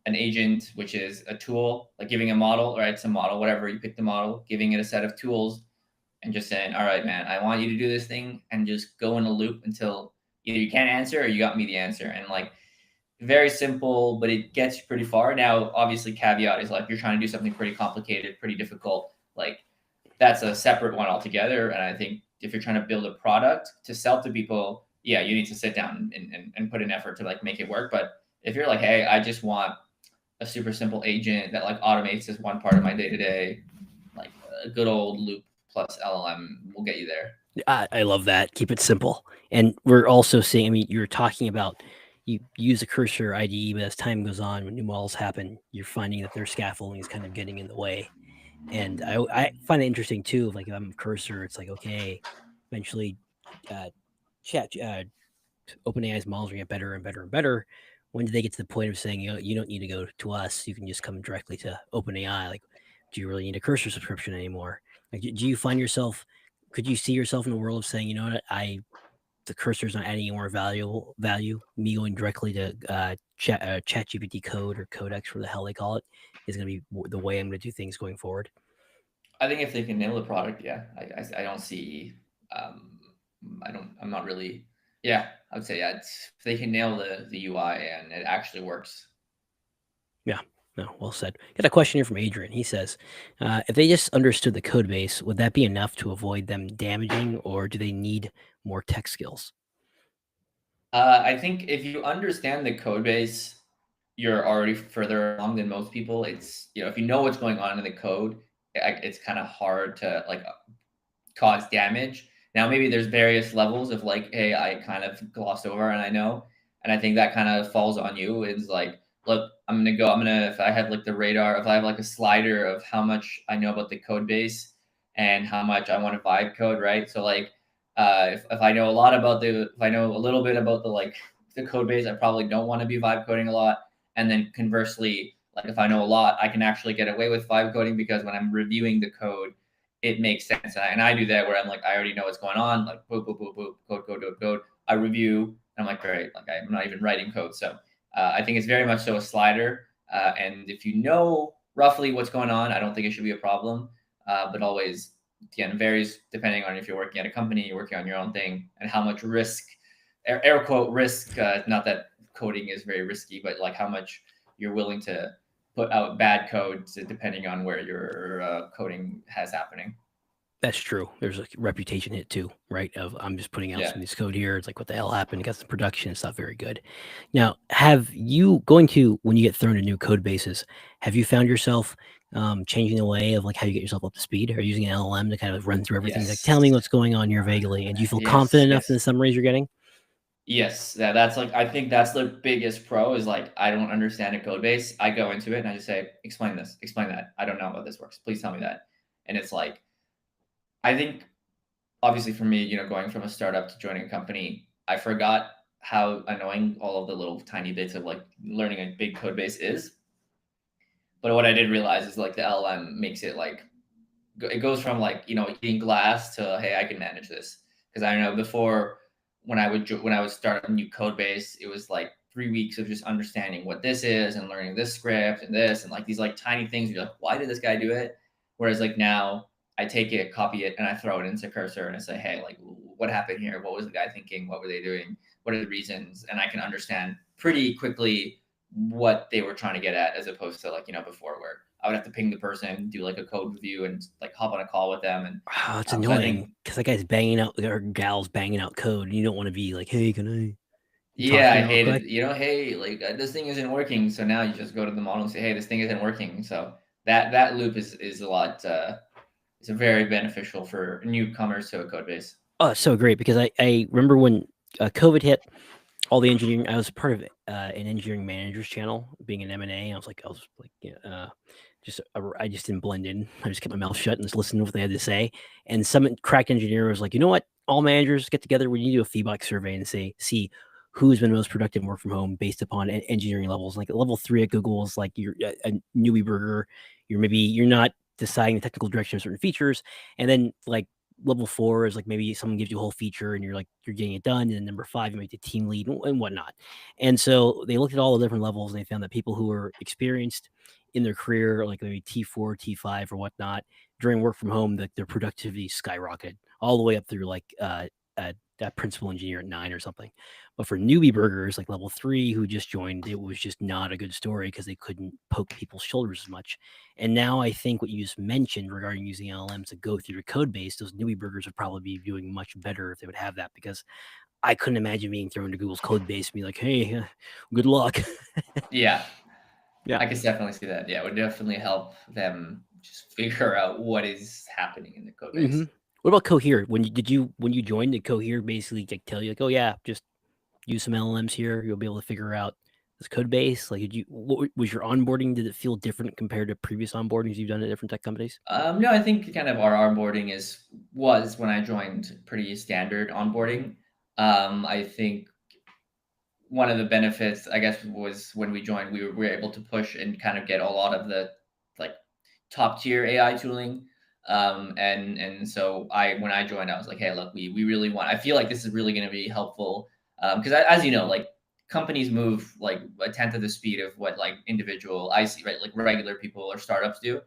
an agent, which is a tool, like giving a model, right? It's a model, whatever, you pick the model, giving it a set of tools and just saying, all right, man, I want you to do this thing and just go in a loop until either you can't answer or you got me the answer. And like, very simple, but it gets you pretty far. Now, obviously, caveat is like, you're trying to do something pretty complicated, pretty difficult. Like, that's a separate one altogether. And I think if you're trying to build a product to sell to people, yeah, you need to sit down and put an effort to like make it work. But if you're like, hey, I just want a super simple agent that like automates this one part of my day-to-day, like a good old loop plus LLM will get you there. I love that. Keep it simple. And we're also seeing, I mean, you're talking about you use a cursor IDE, but as time goes on, when new models happen, you're finding that their scaffolding is kind of getting in the way. And I find it interesting too. Like if I'm a cursor, it's like, okay, eventually OpenAI's models are going to get better and better and better. When do they get to the point of saying, you don't need to go to us, you can just come directly to OpenAI? Like, do you really need a cursor subscription anymore? Like, do you find yourself, could you see yourself in the world of saying, you know what, the cursor's not adding any more value. Me going directly to ChatGPT Code or Codex, where the hell they call it, is going to be the way I'm going to do things going forward. I think if they can nail the product, yeah, I don't see, I'm not really, yeah, I would say, yeah, if they can nail the UI and it actually works. Yeah. No, well said. Got a question here from Adrian. He says, if they just understood the code base, would that be enough to avoid them damaging, or do they need more tech skills? I think if you understand the code base, you're already further along than most people. It's, if you know what's going on in the code, it's kind of hard to like cause damage. Now, maybe there's various levels of like, hey, I kind of glossed over and I know. And I think that kind of falls on you. It's like, look, if I have like the radar, if I have like a slider of how much I know about the code base and how much I want to vibe code, right? So like, if I know if I know a little bit about the code base, I probably don't want to be vibe coding a lot. And then conversely, like if I know a lot, I can actually get away with vibe coding because when I'm reviewing the code, it makes sense. And I do that where I'm like, I already know what's going on, like boop, boop, boop, boop, code. I review, and I'm like, great, like I'm not even writing code. So I think it's very much so a slider. And if you know roughly what's going on, I don't think it should be a problem. But always, again, varies depending on if you're working at a company, you're working on your own thing, and how much risk, air quote risk, not that coding is very risky, but like how much you're willing to put out bad code depending on where your coding has happening. That's true. There's a reputation hit too, right? Of I'm just putting out some of this code here. It's like, what the hell happened? It got some production. It's not very good. Now, have you when you get thrown to new code bases, have you found yourself changing the way of like how you get yourself up to speed? Or using an LLM to kind of run through everything? Like, Yes. tell me what's going on here vaguely. And do you feel Yes, confident enough yes. in the summaries you're getting? Yes, that's like, I think that's the biggest pro is like, I don't understand a code base. I go into it and I just say, explain this, explain that. I don't know how this works. Please tell me that. And it's like, I think obviously for me, going from a startup to joining a company, I forgot how annoying all of the little tiny bits of like learning a big code base is. But what I did realize is like the LLM makes it like, it goes from like, eating glass to, hey, I can manage this. Because I know before when I would start a new code base, it was like 3 weeks of just understanding what this is and learning this script and this and like these like tiny things. You're like, why did this guy do it? Whereas like now I take it, copy it, and I throw it into Cursor and I say, hey, like what happened here? What was the guy thinking? What were they doing? What are the reasons? And I can understand pretty quickly what they were trying to get at, as opposed to like, before, where I would have to ping the person, do like a code review, and like hop on a call with them. And Oh, it's so I annoying think, because that guy's banging out or gal's banging out code, and you don't want to be like, "Hey, can I talk yeah, to I you real hated, quick?" hey, like this thing isn't working. So now you just go to the model and say, hey, this thing isn't working. So that loop is a lot. It's very beneficial for newcomers to a code base. Oh, it's so great because I remember when COVID hit, all the engineering. I was part of an engineering managers channel, being an M&A. I was like, yeah, I just didn't blend in. I just kept my mouth shut and just listened to what they had to say. And some crack engineer was like, you know what? All managers get together. We need to do a feedback survey and see who's been most productive and work from home based upon engineering levels. Like level 3 at Google is like you're a newbie burger. You're not deciding the technical direction of certain features, and then like level 4 is like maybe someone gives you a whole feature and you're getting it done. And then number 5, you make the team lead and whatnot. And so they looked at all the different levels and they found that people who were experienced in their career, like maybe T4, T5 or whatnot, during work from home, that their productivity skyrocketed all the way up through like that principal engineer at 9 or something. But for newbie burgers like level 3 who just joined, it was just not a good story because they couldn't poke people's shoulders as much. And now I think what you just mentioned regarding using LLMs to go through your code base, those newbie burgers would probably be doing much better if they would have that, because I couldn't imagine being thrown into Google's code base and be like, hey, good luck. Yeah, Yeah. I can definitely see that. Yeah, it would definitely help them just figure out what is happening in the code Hmm. base. What about Cohere? When you joined, did Cohere basically like tell you like, oh yeah, just use some LLMs here, you'll be able to figure out this code base? Like, what was your onboarding? Did it feel different compared to previous onboardings you've done at different tech companies? No, I think kind of our onboarding was when I joined pretty standard onboarding. I think one of the benefits, I guess, was when we joined, we were able to push and kind of get a lot of the like top tier AI tooling. And so when I joined, I was like, hey, look, we really want. I feel like this is really going to be helpful because as you know, like companies move like a tenth of the speed of what like individual IC, right, like regular people or startups do.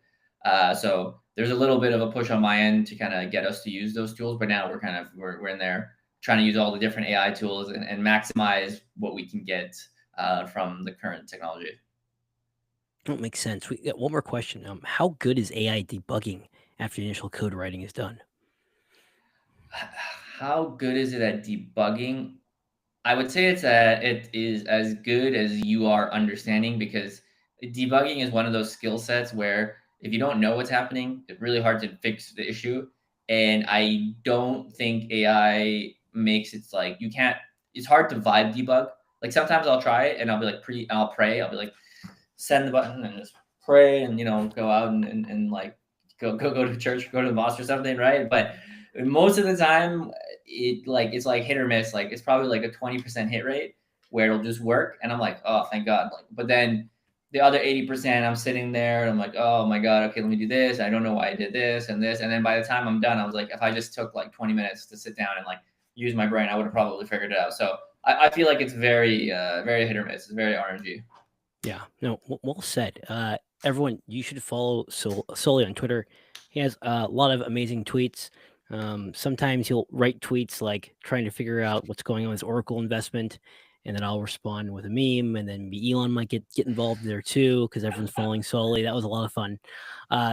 So there's a little bit of a push on my end to kind of get us to use those tools, but now we're in there trying to use all the different AI tools and maximize what we can get from the current technology. That makes sense. We got one more question. How good is AI debugging after the initial code writing is done? How good is it at debugging? I would say it is as good as you are understanding, because debugging is one of those skill sets where if you don't know what's happening, it's really hard to fix the issue. And I don't think AI makes it like you can't. It's hard to vibe debug. Like sometimes I'll try it and I'll be like I'll pray. I'll be like send the button and just pray and go out and like go to church, go to the mosque or something, right? But most of the time it's like hit or miss. Like it's probably like a 20% hit rate where it'll just work, and I'm like, oh, thank God. Like, but then the other 80%, I'm sitting there and I'm like, oh my God, okay, let me do this. I don't know why I did this and this. And then by the time I'm done, I was like, if I just took like 20 minutes to sit down and like use my brain, I would have probably figured it out. So I feel like it's very hit or miss. It's very RNG. Yeah, no, well said. Everyone, you should follow Sully on Twitter. He has a lot of amazing tweets. Sometimes he'll write tweets like trying to figure out what's going on with his Oracle investment, and then I'll respond with a meme, and then Elon might get involved there too because everyone's following Sully. That was a lot of fun.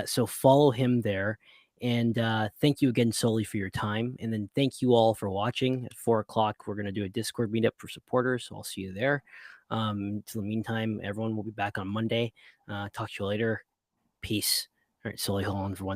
So follow him there. And thank you again, Sully, for your time. And then thank you all for watching. At 4 o'clock, we're going to do a Discord meetup for supporters. So I'll see you there. Till the meantime, everyone will be back on Monday. Talk to you later. Peace. All right, Sully, hold on for one.